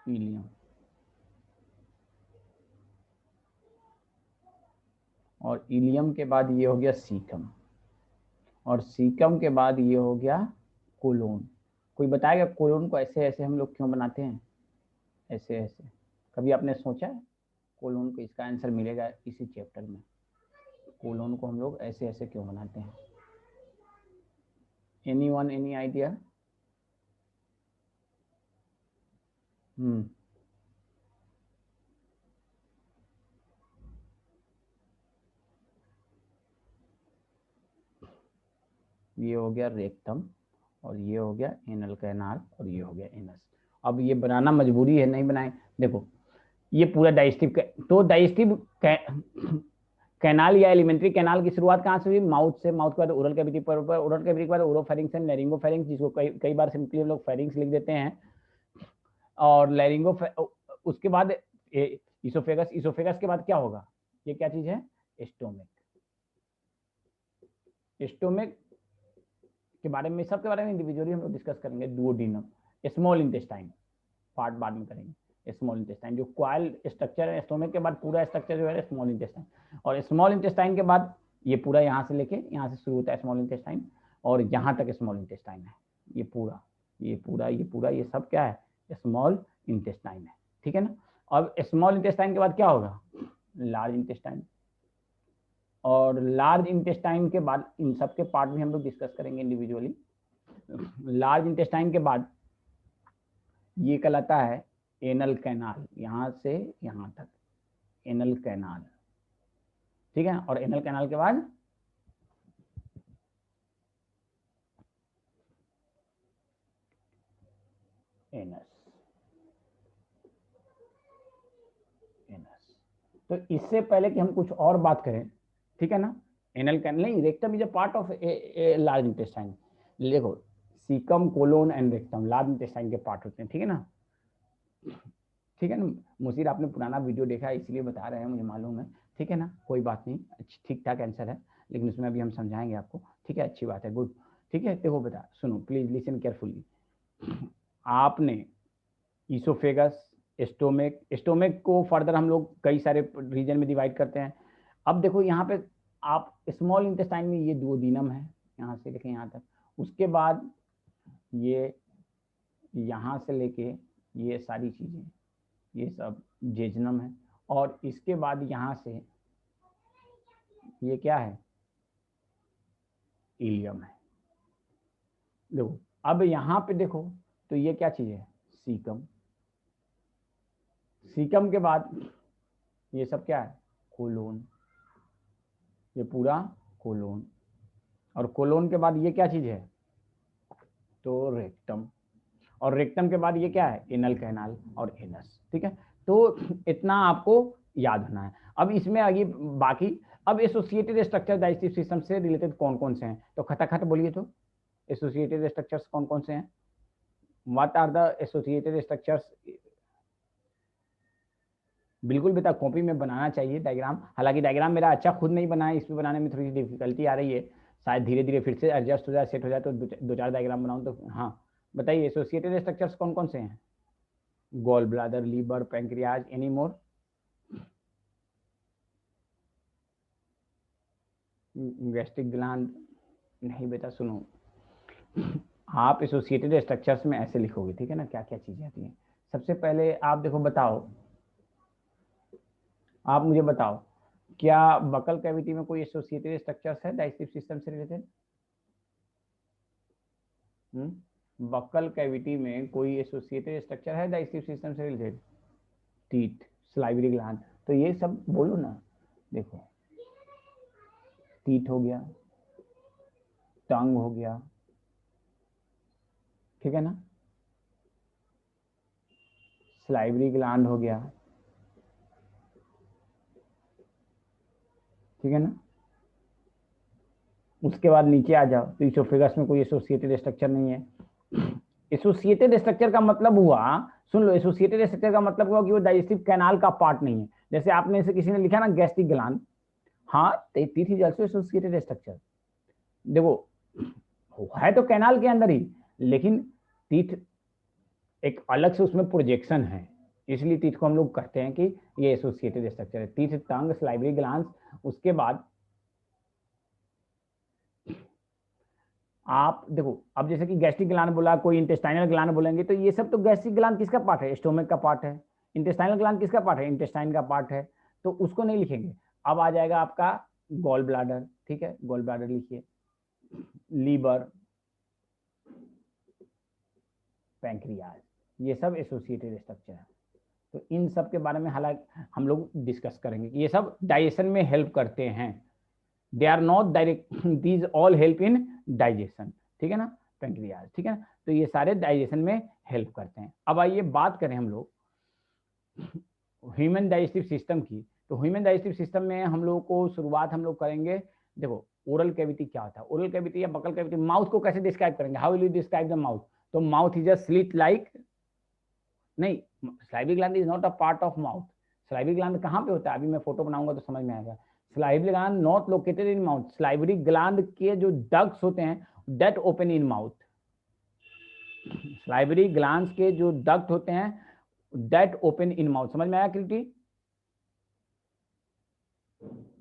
Speaker 1: इलियम, और इलियम के बाद ये हो गया सीकम, और सीकम के बाद ये हो गया कोलोन। कोई बताएगा कोलोन को ऐसे ऐसे हम लोग क्यों बनाते हैं, ऐसे ऐसे, कभी आपने सोचा है कोलोन को, इसका आंसर मिलेगा इसी चैप्टर में, कोलोन को हम लोग ऐसे ऐसे क्यों बनाते हैं। Anyone, any idea? ये हो गया रेक्टम और ये हो गया एनल कैनाल और ये हो गया एनस। अब ये बनाना मजबूरी है, नहीं बनाए। देखो ये पूरा डाइजेस्टिव, तो डाइजेस्टिव कैनाल या एलिमेंट्री कैनाल की शुरुआत कहाँ से हुई? माउथ से। माउथ के बाद ओरल कैविटी पर, ओरल कैविटी के बाद ओरोफेरिंक्स एंड लैरिंगोफेरिंक्स, जिसको कई बार सिंपली हम लोग फेरिंग्स लिख देते हैं, और लैरिंगो, उसके बाद इसोफेगस। इसोफेगस के बाद क्या होगा? ये क्या चीज है? स्टोमिक। स्टोमिक के बारे में, सबके बारे में इंडिविजुअली हम लोग डिस्कस करेंगे। डुओडेनम, स्मॉल इंटेस्टाइन पार्ट बाद में करेंगे। स्मॉल इंटेस्टाइन जो क्वाइल स्ट्रक्चर है, स्टोमिक के बाद पूरा स्ट्रक्चर जो है स्मॉल इंटेस्टाइन, और स्मॉल इंटेस्टाइन के बाद ये पूरा यहाँ से लेके यहाँ से शुरू होता है स्मॉल इंटेस्टाइन, और यहाँ तक स्मॉल इंटेस्टाइन है। ये पूरा ये पूरा ये पूरा ये सब क्या है? स्मॉल इंटेस्टाइन है, ठीक है ना। अब स्मॉल इंटेस्टाइन के बाद क्या होगा? लार्ज इंटेस्टाइन, और लार्ज इंटेस्टाइन के बाद इन सब के पार्ट भी हम लोग डिस्कस करेंगे इंडिविजुअली। लार्ज इंटेस्टाइन के बाद ये कहलाता है एनल कैनाल, यहाँ से यहाँ तक एनल कैनाल, ठीक है। और एनल कैनाल के बाद एनस। एनस, तो इससे पहले कि हम कुछ और बात करें, ठीक है ना, एनल कैनाल नहीं, rectum is a part of large intestine. देखो caecum, colon and rectum large intestine के पार्ट होते हैं, ठीक है ना। ठीक है ना मुसीर, आपने पुराना वीडियो देखा है इसलिए बता रहे हैं, मुझे मालूम है, ठीक है ना, कोई बात नहीं, ठीक ठाक आंसर है, लेकिन उसमें अभी हम समझाएंगे आपको, ठीक है, अच्छी बात है, गुड, ठीक है। देखो बेटा सुनो, प्लीज लिसन केयरफुली। आपने ईसोफेगस, स्टोमिक, स्टोमिक को फर्दर हम लोग कई सारे रीजन में डिवाइड करते हैं। अब देखो यहाँ पे आप स्मॉल इंटेस्टाइन में ये दुओडेनम है, यहाँ से लेके यहाँ तक, उसके बाद ये यहाँ से लेके ये सारी चीजें, ये सब जेजनम है, और इसके बाद यहाँ से ये क्या है? इलियम है। देखो अब यहाँ पे देखो तो ये क्या चीज है? सीकम। सीकम के बाद ये सब क्या है? कोलोन, ये पूरा कोलोन, और कोलोन के बाद ये क्या चीज है? तो रेक्टम, और रेक्टम के बाद ये क्या है? एनल कैनाल और एनस, ठीक है। तो इतना आपको याद होना है। अब इसमें आगे बाकी, अब एसोसिएटेड स्ट्रक्चर डाइजेस्टिव सिस्टम से रिलेटेड कौन कौन से हैं? तो खटाखट बोलिए तो, एसोसिएटेड स्ट्रक्चर्स कौन कौन से हैं? What are the associated structures? बिल्कुल बेटा कॉपी में बनाना चाहिए डायग्राम, हालांकि डायग्राम मेरा अच्छा खुद नहीं बना है, इस पर बनाने में थोड़ी सी डिफिकल्टी आ रही है, शायद धीरे धीरे फिर से एडजस्ट हो जाए, सेट हो जाए तो दो चार डायग्राम बनाऊं तो। हाँ बताइए एसोसिएटेड स्ट्रक्चर्स कौन कौन से हैं? Gall bladder, liver, pancreas, any more? Gastric gland? नहीं बेटा सुनो, आप एसोसिएटेड स्ट्रक्चर्स में ऐसे लिखोगे, ठीक है ना, क्या क्या चीजें आती हैं। सबसे पहले आप देखो, बताओ, आप मुझे बताओ, क्या बकल कैविटी में कोई एसोसिएटेड स्ट्रक्चर्स है डाइजेस्टिव सिस्टम से रिलेटेड? बकल कैविटी में कोई एसोसिएटेड स्ट्रक्चर है डाइजेस्टिव सिस्टम से रिलेटेड? टीथ, सलाइवरी ग्लैंड, तो ये सब बोलो ना। देखो टीथ हो गया, टंग हो गया, ठीक है ना, सलाइवरी ग्लैंड हो गया, ठीक है ना। उसके बाद नीचे आ जाओ तो इसोफेगस में कोई एसोसिएटेड स्ट्रक्चर नहीं है। एसोसिएटेड स्ट्रक्चर का मतलब हुआ, सुन लो, एसोसिएटेड स्ट्रक्चर का मतलब हुआ कि वो डाइजेस्टिव कैनाल का पार्ट नहीं है। जैसे आपने से किसी ने लिखा ना गैस्ट्रिक ग्लैंड, हाँ teeth is also associated structure. देखो है तो कैनाल के अंदर ही, लेकिन टीथ एक अलग से उसमें प्रोजेक्शन है, इसलिए टीथ को हम लोग कहते हैं कि ये एसोसिएटेड स्ट्रक्चर है। टीथ, टंग, सलाइवरी ग्लैंड्स, उसके बाद आप देखो, अब जैसे कि गैस्ट्रिक ग्लैंड बोला, कोई इंटेस्टाइनल ग्लैंड बोलेंगे, तो ये सब तो गैस्ट्रिक ग्लैंड किसका पार्ट है? स्टोमक का पार्ट है। इंटेस्टाइनल ग्लैंड किसका पार्ट है? इंटेस्टाइन का पार्ट है, तो उसको नहीं लिखेंगे। अब आ जाएगा आपका गॉल ब्लाडर, ठीक है, गॉल ब्लाडर लिखिए, लीवर, पैंक्रियाज, ये सब एसोसिएटेड स्ट्रक्चर है। तो इन सब के बारे में हालांकि हम लोग डिस्कस करेंगे कि ये सब डाइजेशन में हेल्प करते हैं। They are not direct, these all help in digestion, ठीक है ना, पैंक्रियाज, ठीक है ना। तो ये सारे डाइजेशन में हेल्प करते हैं। अब आइए बात करें हम लोग ह्यूमन डाइजेस्टिव सिस्टम की। तो ह्यूमन डाइजेस्टिव सिस्टम में हम लोग को शुरुआत हम लोग करेंगे, देखो ओरल कैविटी क्या होता है, ओरल कैविटी या बकल कैविटी, माउथ को कैसे डिस्क्राइब करेंगे, how will you describe the mouth. तो mouth is a slit like, नहीं, salivary gland is not a part of mouth. Salivary gland कहाँ पे होता है, अभी मैं फोटो बनाऊंगा तो समझ में आएगा। Salivary gland not located in mouth. Salivary gland के जो डक्ट्स होते हैं that open in mouth. Salivary glands के जो डक्ट होते हैं दैट ओपन इन माउथ। समझ में आया क्लिटी,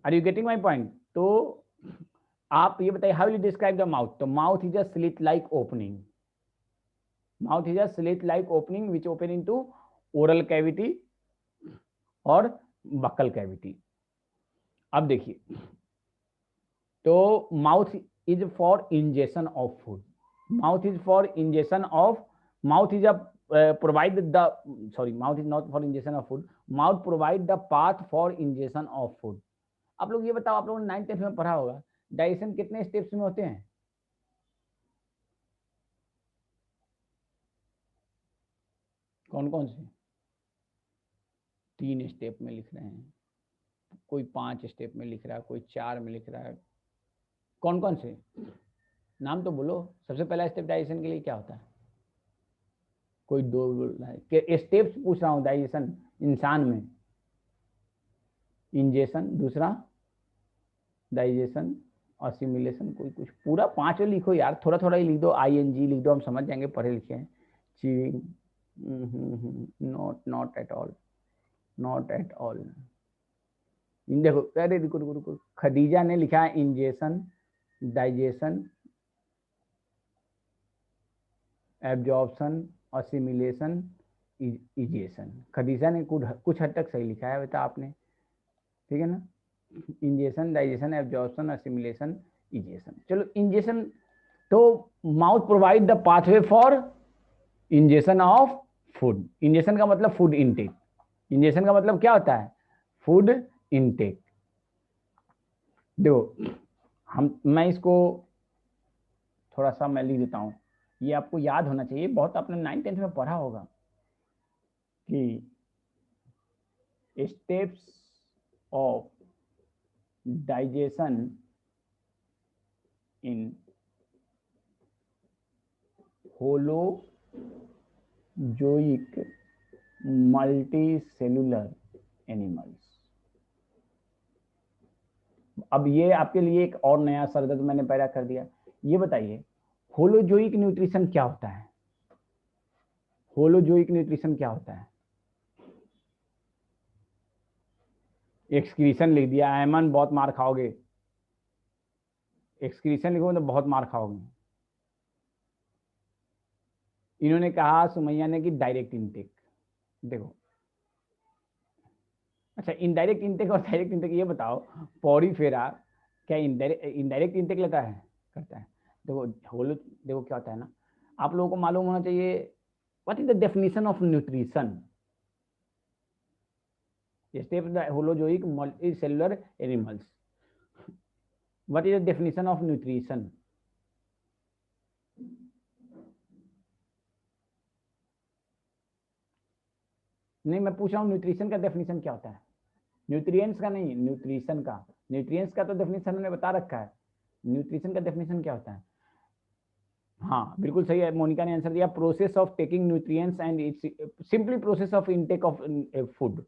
Speaker 1: are you getting my point. तो आप ये बताइए how will you describe the mouth. तो mouth is a slit like opening, mouth is a slit like opening which open into oral cavity और बक्कल कैविटी। अब देखिए, तो mouth is for ingestion of food, mouth is for ingestion of, mouth is a provide the, sorry mouth is not for ingestion of food, mouth provide the path for ingestion of food. आप लोग ये बताओ, आप लोगों ने 9th 10th में पढ़ा होगा डाइजेशन कितने स्टेप्स में होते हैं। कौन कौन से, 3 स्टेप में लिख रहे हैं, कोई 5 स्टेप में लिख रहा है, कोई 4 में लिख रहा है, कौन कौन से, नाम तो बोलो। सबसे पहला स्टेप डाइजेशन के लिए क्या होता है, कोई 2 के स्टेप्स पूछ रहा हूँ डाइजेशन इंसान में। इंजेशन, दूसरा डाइजेशन, असिमिलेशन, कोई कुछ पूरा 5 लिखो यार, थोड़ा थोड़ा ही लिख दो, ING लिख दो, हम समझ जाएंगे, पढ़े लिखे हैं। Chewing, not at all, not at all. देखो, अरे रुको रुको रुको, खदीजा ने लिखा है ingestion, digestion, absorption, assimilation, egestion. Khadija ने कुछ हद तक सही लिखा है बेटा आपने, ठीक है ना। Ingestion, digestion, absorption, assimilation, egestion. चलो इंजेशन, तो mouth provide the pathway for ingestion of food. Ingestion का मतलब फूड इनटेक, इंजेशन का मतलब क्या होता है, फूड इनटेक। देखो मैं इसको थोड़ा सा मैं लिख देता हूँ, ये आपको याद होना चाहिए, बहुत आपने 9th 10th में पढ़ा होगा कि steps of digestion in holozoic multicellular animals. अब ये आपके लिए एक और नया सरदर्द मैंने पैदा कर दिया। ये बताइए होलोजोइक न्यूट्रिशन क्या होता है, होलोजोइक न्यूट्रिशन क्या होता है। एक्सक्रीशन लिख दिया, एमन बहुत मार खाओगे, एक्सक्रीशन लिखो तो बहुत मार खाओगे। इन्होंने कहा सुमैया ने कि डायरेक्ट इनटेक। देखो अच्छा, इनडायरेक्ट इनटेक और डायरेक्ट इनटेक ये बताओ, पौड़ी फेरा क्या इनडायरेक्ट इनटेक लेता है, करता है। देखो होलो, देखो क्या होता है ना, आप लोगों को मालूम होना चाहिए what is the definition of nutrition. Step the holozoic multicellular animals, what is the definition of nutrition. नहीं, मैं पूछ रहा हूँ न्यूट्रिशन का डेफिनेशन क्या होता है, न्यूट्रिएंट्स का नहीं, न्यूट्रिशन का। न्यूट्रिएंट्स का तो डेफिनेशन मैंने बता रखा है, न्यूट्रिशन का डेफिनेशन क्या होता है। हाँ बिल्कुल सही है, मोनिका ने आंसर दिया, process of taking nutrients and it's simply process of intake of food,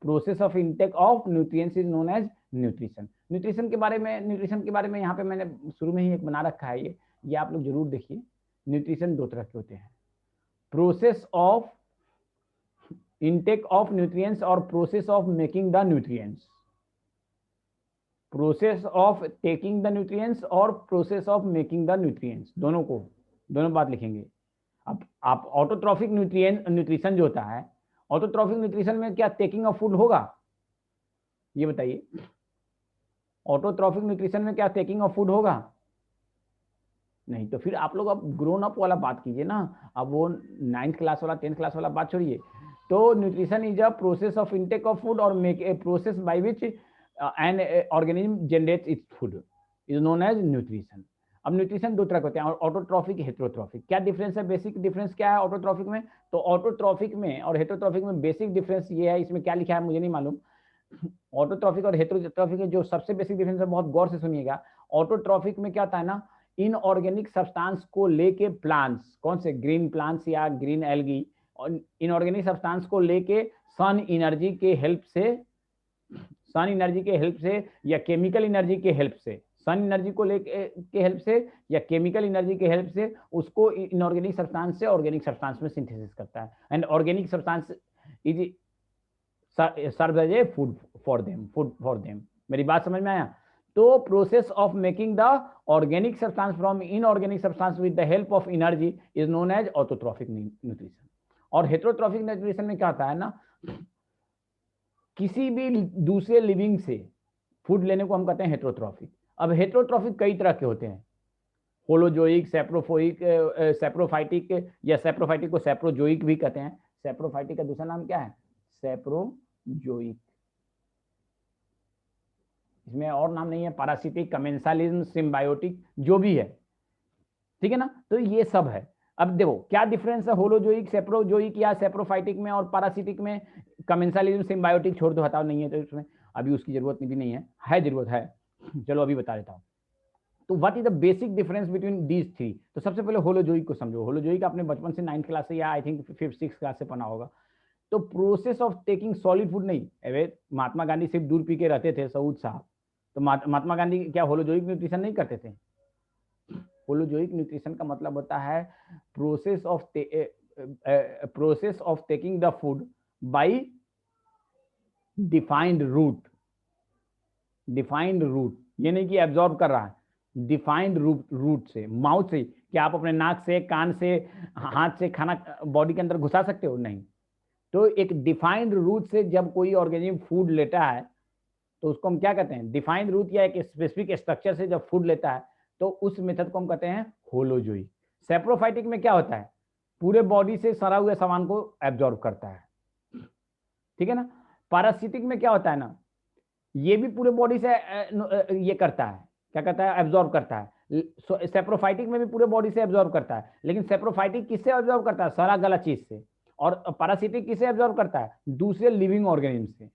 Speaker 1: process of intake of nutrients is known as nutrition. Nutrition के बारे में, न्यूट्रिशन के बारे में यहाँ पे मैंने शुरू में ही एक बना रखा है, ये आप लोग जरूर देखिए। न्यूट्रिशन 2 तरह के होते हैं, process of intake of nutrients और process of making the nutrients. Process of taking the nutrients और process of making the nutrients, दोनों को, दोनों बात लिखेंगे। अब आप ऑटोट्रॉफिक न्यूट्रिशन जो होता है, ऑटोट्रॉफिक न्यूट्रिशन में क्या टेकिंग ऑफ फूड होगा, ये बताइए। ऑटोट्रॉफिक न्यूट्रिशन में क्या टेकिंग ऑफ फूड होगा, नहीं। तो फिर आप लोग अब ग्रोन अप वाला बात कीजिए ना, अब वो 9th क्लास वाला 10th क्लास वाला बात छोड़िए। तो nutrition is a process of intake of food और make a process by which an organism generates its food is known as nutrition. अब न्यूट्रिशन दो तरह के होते हैं, ऑटोट्रॉफिक, हेटेरोट्रॉफिक। क्या डिफरेंस है, बेसिक डिफरेंस क्या है ऑटोट्रॉफिक में? तो ऑटोट्रॉफिक में और हेटेरोट्रॉफिक में बेसिक डिफरेंस ये है, इसमें क्या लिखा है मुझे नहीं मालूम। ऑटोट्रॉफिक और हेटेरोट्रॉफिक में जो सबसे बेसिक डिफरेंस है, बहुत गौर से सुनिएगा। ऑटोट्रॉफिक में क्या होता है ना, इनऑर्गेनिक सब्सटेंस को लेके प्लांट्स, कौन से, ग्रीन प्लांट्स या ग्रीन एल्गी, और इनऑर्गेनिक सब्सटेंस को लेके सन एनर्जी के हेल्प से या केमिकल एनर्जी के हेल्प से, सन एनर्जी को लेके के हेल्प से या केमिकल एनर्जी के हेल्प से उसको इनऑर्गेनिक सब्सटेंस से ऑर्गेनिक सब्सटेंस में सिंथेसिस करता है। And organic substance is serve as a food for them. मेरी बात समझ में आया? तो process of making the organic substance from inorganic substance with the help of energy is known as autotrophic nutrition. और हेटेरोट्रॉफिक न्यूट्रिशन में क्या होता है ना, किसी भी दूसरे लिविंग से फूड लेने को हम कहते हैं हेटेरोट्रॉफिक। अब हेटेरोट्रॉफिक कई तरह के होते हैं, होलोजोइक, सेप्रोफाइटिक, या सेप्रोफाइटिक को सेप्रोजोइक भी कहते हैं। सेप्रोफाइटिक का दूसरा नाम क्या है, सेप्रोजोइक। इसमें और नाम नहीं है, पैरासिटिक, कमेंसालिज्म, सिम्बायोटिक, जो भी है, ठीक है ना। तो ये सब है। अब देखो क्या डिफरेंस है होलोजोइक, सेप्रोजोइक या सेप्रोफाइटिक में और पैरासिटिक में। कमेंसालिज्म, सिम्बायोटिक छोड़ दो, हटाओ, नहीं है तो इसमें अभी उसकी जरूरत भी नहीं है जरूरत है। चलो अभी बता देता हूँ। तो what is the basic difference between these three? तो सबसे पहले होलोजोइक को समझो। होलोजोइक आपने बचपन से 9th क्लास से या I think 5th 6th class से पढ़ा होगा। तो process of taking solid food नहीं, अरे महात्मा गांधी सिर्फ दूध पी के रहते थे, सऊद साहब। तो महात्मा गांधी क्या होलोजोइक न्यूट्रिशन नहीं करते थे? होलोजोइक न्यूट्रिशन का मतलब होता है process of taking the food by defined route. ये नहीं कि एब्जॉर्ब कर रहा है, डिफाइंड रूट से, माउथ से। क्या आप अपने नाक से, कान से, हाथ से खाना बॉडी के अंदर घुसा सकते हो? नहीं। तो एक डिफाइंड रूट से जब कोई ऑर्गेनिज्म फूड लेता है तो उसको हम क्या कहते हैं, डिफाइंड रूट या एक स्पेसिफिक स्ट्रक्चर से जब फूड लेता है तो उस मेथड को हम कहते हैं होलोजोइक। सेप्रोफाइटिक में क्या होता है, पूरे बॉडी से सड़ा हुए सामान को एब्जॉर्ब करता है, ठीक है ना। पैरासिटिक में क्या होता है ना, ये भी पूरे बॉडी से ये करता है, क्या करता है, एब्जॉर्ब करता है। सेप्रोफाइटिक में भी पूरे बॉडी से एब्जॉर्ब करता है, लेकिन सेप्रोफाइटिक किससे एब्जॉर्ब करता है, सड़ा गला चीज से। और पैरासिटिक किससे एब्जॉर्ब करता है, दूसरे लिविंग ऑर्गेनिज्म से।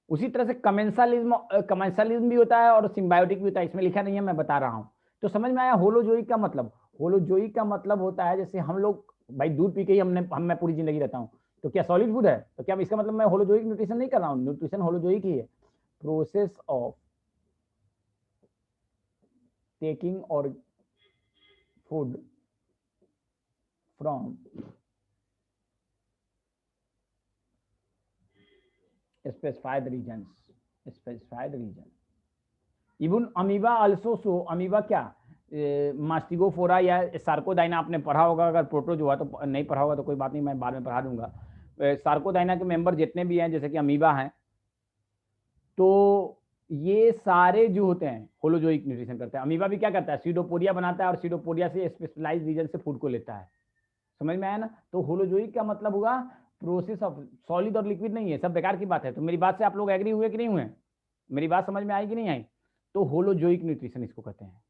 Speaker 1: उसी तरह से कमेंसालिज्म भी होता है और सिम्बायोटिक भी होता है, इसमें लिखा नहीं है, मैं बता रहा हूं। तो समझ में आया होलोजोइक का मतलब? होलोजोइक का मतलब होता है जैसे हम लोग भाई दूध पी के ही मैं पूरी जिंदगी रहता हूँ, तो क्या सॉलिड फूड है? तो क्या इसका मतलब मैं होलोजोइक न्यूट्रिशन नहीं कर रहा हूँ? न्यूट्रिशन होलोजोइक ही है। प्रोसेस ऑफ टेकिंग और food from specified region even amoeba also show. Amoeba क्या, मास्टिगोफोरा या सार्कोडाइना आपने पढ़ा होगा, अगर प्रोटोजोआ तो नहीं पढ़ा होगा तो कोई बात नहीं, मैं बाद में पढ़ा दूंगा। सार्कोडाइना के मेंबर जितने भी हैं, जैसे कि अमीबा हैं, तो ये सारे जो होते हैं होलोजोइक न्यूट्रिशन करते हैं। अमीबा भी क्या करता है, सीडोपोडिया बनाता है और सीडोपोडिया से स्पेशलाइज्ड रीजन से फूड को लेता है। समझ में आया ना। तो होलोजोइक का मतलब होगा प्रोसेस ऑफ, सॉलिड और लिक्विड नहीं है, सब बेकार की बात है। तो मेरी बात से आप लोग एग्री हुए कि नहीं हुए? मेरी बात समझ में आई कि नहीं आई? तो होलोजोइक न्यूट्रिशन इसको कहते हैं।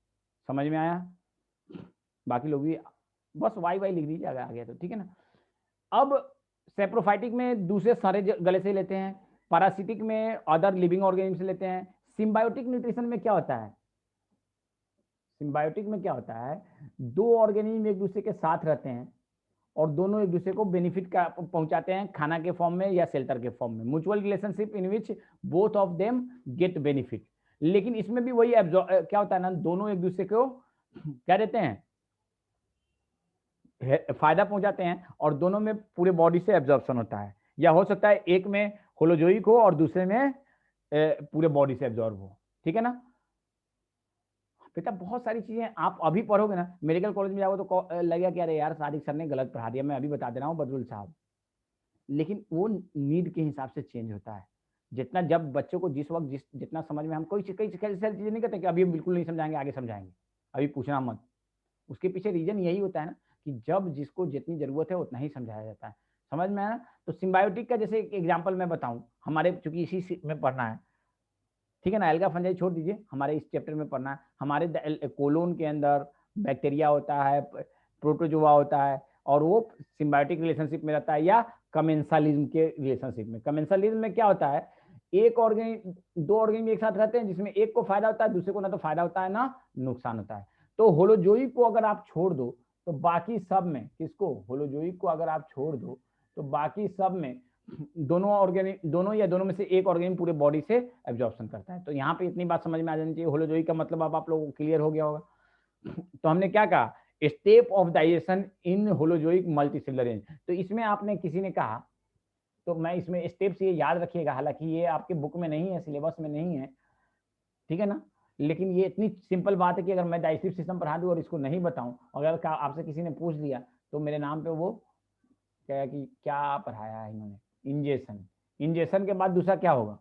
Speaker 1: समझ में आया? बाकी लोग भी बस वाई वाई लिख दीजिए अगर आ गया तो, ठीक है ना। अब सेप्रोफाइटिक में दूसरे सारे गले से लेते हैं, पैरासिटिक में अदर लिविंग ऑर्गेनिज्म से लेते हैं। सिम्बायोटिक न्यूट्रिशन में क्या होता है, सिम्बायोटिक में क्या होता है, दो ऑर्गेनिज्म एक दूसरे के साथ रहते हैं और दोनों एक दूसरे को बेनिफिट का पहुंचाते हैं, खाना के फॉर्म में या शेल्टर के फॉर्म में। Mutual relationship in which both of them get benefit. लेकिन इसमें भी वही क्या होता है ना, दोनों एक दूसरे को क्या देते हैं, फायदा पहुंचाते हैं और दोनों में पूरे बॉडी से एब्जॉर्प्शन होता है। या हो सकता है एक में होलोजोइक हो और दूसरे में पूरे बॉडी से एब्जॉर्ब हो, ठीक है ना। बेटा बहुत सारी चीजें आप अभी पढ़ोगे ना, मेडिकल कॉलेज में जाओगे तो लगेगा कि अरे यार सादिक सर ने गलत पढ़ा दिया। मैं अभी बता दे रहा हूँ बदरुल साहब, लेकिन वो नीड के हिसाब से चेंज होता है। जितना जब बच्चों को जिस वक्त जितना समझ में, हम कोई कई सारी चीजें नहीं कहते कि अभी हम बिल्कुल नहीं समझाएंगे, आगे समझाएंगे। अभी पूछना मत। उसके पीछे रीजन यही होता है ना कि जब जिसको जितनी जरूरत है उतना ही समझाया जाता है। समझ में आया ना? तो सिम्बायोटिक का जैसे एक एग्जाम्पल मैं बताऊं, हमारे चूंकि इसी में पढ़ना है, ठीक है ना, एल्गा फंजाई छोड़ दीजिए, हमारे इस चैप्टर में पढ़ना है। हमारे कोलोन के अंदर बैक्टीरिया होता है, प्रोटोजोआ होता है, और वो सिम्बायोटिक रिलेशनशिप में रहता है या कमेंसालिज्म के रिलेशनशिप में। कमेंसालिज्म में क्या होता है, एक ऑर्गेनिज्म, दो ऑर्गेनिज्म एक साथ रहते हैं जिसमें एक को फायदा होता है, दूसरे को ना तो फायदा होता है ना नुकसान होता है। तो होलोजोइक को अगर आप छोड़ दो तो बाकी सब में, किसको, होलोजोइक को अगर आप छोड़ दो तो बाकी सब में दोनों ऑर्गेनिक, दोनों या दोनों में से एक ऑर्गेनिक पूरे बॉडी से एब्जॉर्प्शन करता है। तो यहाँ पे इतनी बात समझ में आ जानी चाहिए, होलोजोइक का मतलब अब आप लोगों को क्लियर हो गया होगा। तो हमने क्या कहा, step of digestion in holozoic multicellular range. तो इसमें आपने किसी ने कहा, तो मैं इसमें स्टेप्स ये याद रखिएगा, हालांकि ये आपके बुक में नहीं है, सिलेबस में नहीं है, ठीक है ना, लेकिन ये इतनी सिंपल बात है कि अगर मैं डाइजेस्टिव सिस्टम पढ़ा दूं और इसको नहीं बताऊं, अगर आपसे किसी ने पूछ लिया तो मेरे नाम पे वो क्या कि क्या पढ़ाया है इन्होंने। इंजेक्शन, इंजेक्शन के बाद दूसरा क्या होगा,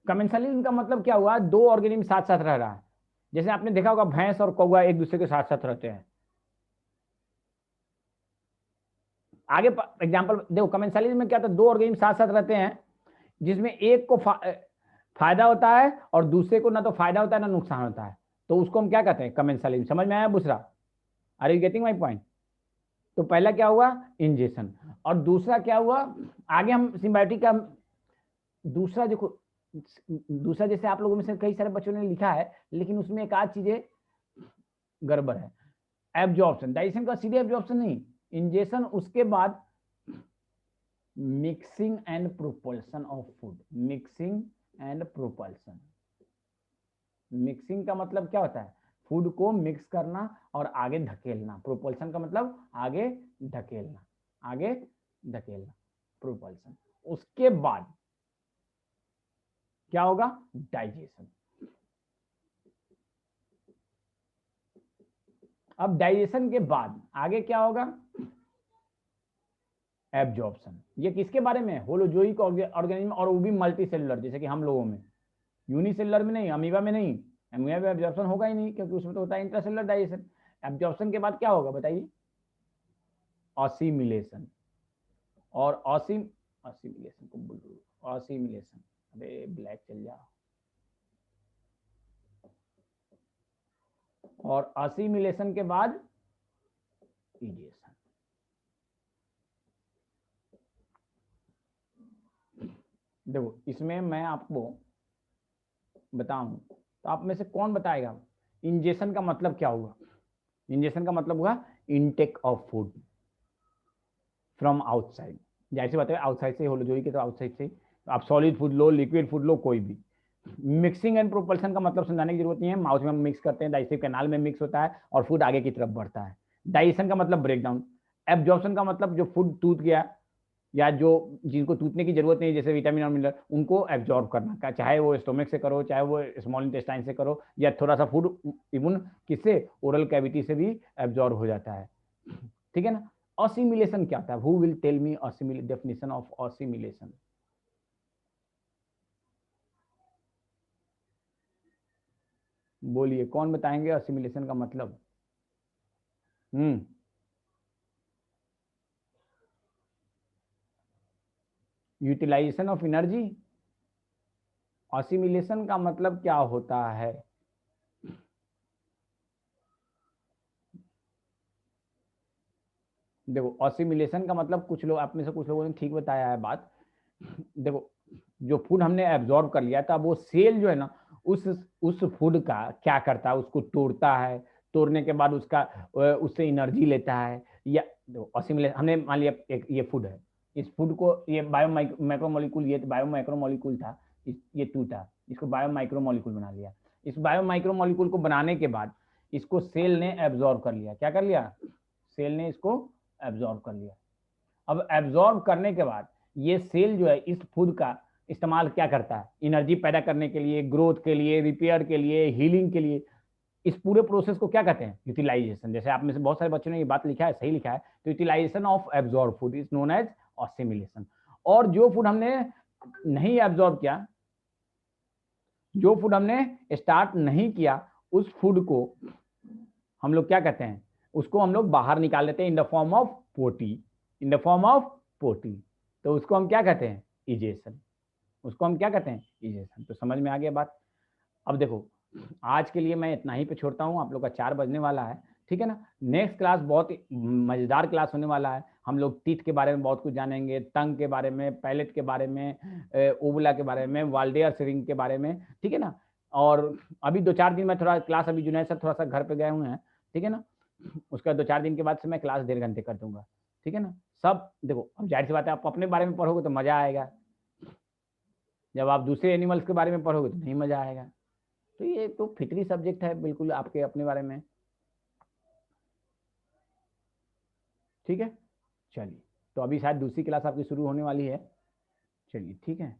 Speaker 1: कमेंसलिज्म का मतलब क्या हुआ, दो ऑर्गेनिज्म साथ साथ रह रहा है। जैसे आपने देखा होगा भैंस और कौवा एक दूसरे के साथ साथ रहते हैं। आगे एग्जांपल देखो, कमेंसलिज्म में क्या था, दो ऑर्गेनिज्म साथ साथ रहते हैं जिसमें एक को फायदा होता है और दूसरे को ना तो फायदा होता है ना नुकसान होता है, तो उसको हम क्या कहते हैं, कमेंसलिज्म। समझ में आया Busra? Are you getting my point? तो पहला क्या हुआ, इंजेक्शन, और दूसरा क्या हुआ, आगे हम सिम्बायोटिक का दूसरा देखो, दूसरा जैसे आप लोगों में से कई सारे बच्चों ने लिखा है, लेकिन उसमें एक आध चीजें गड़बड़ है। एब्जॉर्प्शन, डाइजेशन का सीधे एब्जॉर्प्शन नहीं, इंजेक्शन, उसके बाद mixing and propulsion of food. Mixing and propulsion, mixing का मतलब क्या होता है, फूड को मिक्स करना और आगे धकेलना। प्रोपल्सन का मतलब आगे धकेलना, आगे धकेलना, प्रोपल्सन। उसके बाद क्या होगा, डाइजेशन। अब डाइजेशन के बाद आगे क्या होगा, एब्जॉर्प्शन। ये किसके बारे में, होलोजोइक ऑर्गेनिज्म, और वो भी मल्टी सेलुलर, जैसे कि हम लोगों में। यूनिसेलुलर में नहीं, अमीबा में नहीं, अमीबा में एब्जॉर्प्शन होगा ही नहीं क्योंकि उसमें तो होता है इंट्रासेलुलर डाइजेशन। एब्जॉर्प्शन के बाद क्या होगा बताइए, ऑसिमिलेशन। और ऑसिमिलेशन को बोल दो, ऑसिमिलेशन। अबे ब्लैक चल जा। और ऑसिमिलेशन के बाद इजेशन। देखो इसमें मैं आपको बताऊं तो आप में से कौन बताएगा इंजेक्शन का मतलब क्या हुआ। इंजेक्शन का मतलब हुआ intake of food from outside. जैसे बताए आउटसाइड से होलोजोइक के, तो आउटसाइड से आप सॉलिड फूड लो, लिक्विड फूड लो, कोई भी। मिक्सिंग एंड प्रोपल्सन का मतलब समझाने की जरूरत नहीं है, माउथ में हम मिक्स करते हैं, डाइजेस्टिव कैनाल में मिक्स होता है और फूड आगे की तरफ बढ़ता है। डाइजेशन का मतलब ब्रेकडाउन। एब्जॉर्प्शन का मतलब जो फूड टूट गया या जो जिनको टूटने की जरूरत नहीं, जैसे विटामिन और मिनरल, उनको एब्जॉर्ब करना, चाहे वो स्टोमक से करो, चाहे वो स्मॉल इंटेस्टाइन से करो, या थोड़ा सा फूड इवन किससे, ओरल कैविटी से भी एब्जॉर्ब हो जाता है, ठीक है ना। ऑसिमिलेशन क्या होता है, who will tell me definition of assimilation. बोलिए कौन बताएंगे ऑसिमिलेशन का मतलब। Utilisation of energy. ऑसिमिलेशन का मतलब क्या होता है, देखो ऑसिमिलेशन का मतलब, कुछ लोग आप में से कुछ लोगों ने ठीक बताया है बात। देखो जो फूड हमने एब्जॉर्ब कर लिया था, वो सेल जो है ना, उस फूड का क्या करता है, उसको तोड़ता है, तोड़ने के बाद उसका उससे एनर्जी लेता है। या ऑसिमिलेशन, हमने मान लिया एक ये फूड है, इस फूड को, ये बायो माइक्रोमोलिक्यूल, ये बायो माइक्रोमोलिक्यूल था, ये टूटा, इसको बायो माइक्रोमोलिक्यूल बना लिया। इस बायो माइक्रोमोलिक्यूल को बनाने के बाद इसको सेल ने एब्जॉर्ब कर लिया। क्या कर लिया, सेल ने इसको एब्जॉर्ब कर लिया। अब एब्जॉर्ब करने के बाद ये सेल जो है इस फूड का इस्तेमाल क्या करता है, एनर्जी पैदा करने के लिए, ग्रोथ के लिए, रिपेयर के लिए, हीलिंग के लिए। इस पूरे प्रोसेस को क्या कहते हैं, यूटिलाइजेशन। जैसे आप में से बहुत सारे बच्चों ने ये बात लिखा है, सही लिखा है। तो utilization of absorb food is known as assimilation. और जो फूड हमने नहीं एब्जॉर्ब किया, जो फूड हमने स्टार्ट नहीं किया, उस फूड को हम लोग क्या कहते हैं, उसको हम लोग बाहर निकाल लेते हैं in the form of potty, in the form of potty. तो उसको हम क्या कहते हैं, इजेशन। उसको हम क्या कहते हैं, इजेशन। तो समझ में आ गया बात। अब देखो, आज के लिए मैं इतना ही पे छोड़ता हूँ, आप लोग का 4 बजने वाला है, ठीक है ना। नेक्स्ट क्लास बहुत मजेदार क्लास होने वाला है। हम लोग टीथ के बारे में बहुत कुछ जानेंगे, टंग के बारे में, पैलेट के बारे में, ओबुला के बारे में, वाल्डेयर रिंग के बारे में, ठीक है ना। और अभी 2-4 दिन में थोड़ा क्लास, अभी जुनैद सर थोड़ा सा घर पे गए हुए हैं, ठीक है ना। उसका 2-4 दिन के बाद से मैं क्लास 1.5 घंटे कर दूंगा, ठीक है ना। सब देखो, अब जाहिर सी बात है, आप अपने बारे में पढ़ोगे तो मजा आएगा, जब आप दूसरे एनिमल्स के बारे में पढ़ोगे तो नहीं मजा आएगा। तो ये तो फिक्री सब्जेक्ट है बिल्कुल आपके अपने बारे में, ठीक है। चलिए, तो अभी शायद दूसरी क्लास आपकी शुरू होने वाली है। चलिए, ठीक है।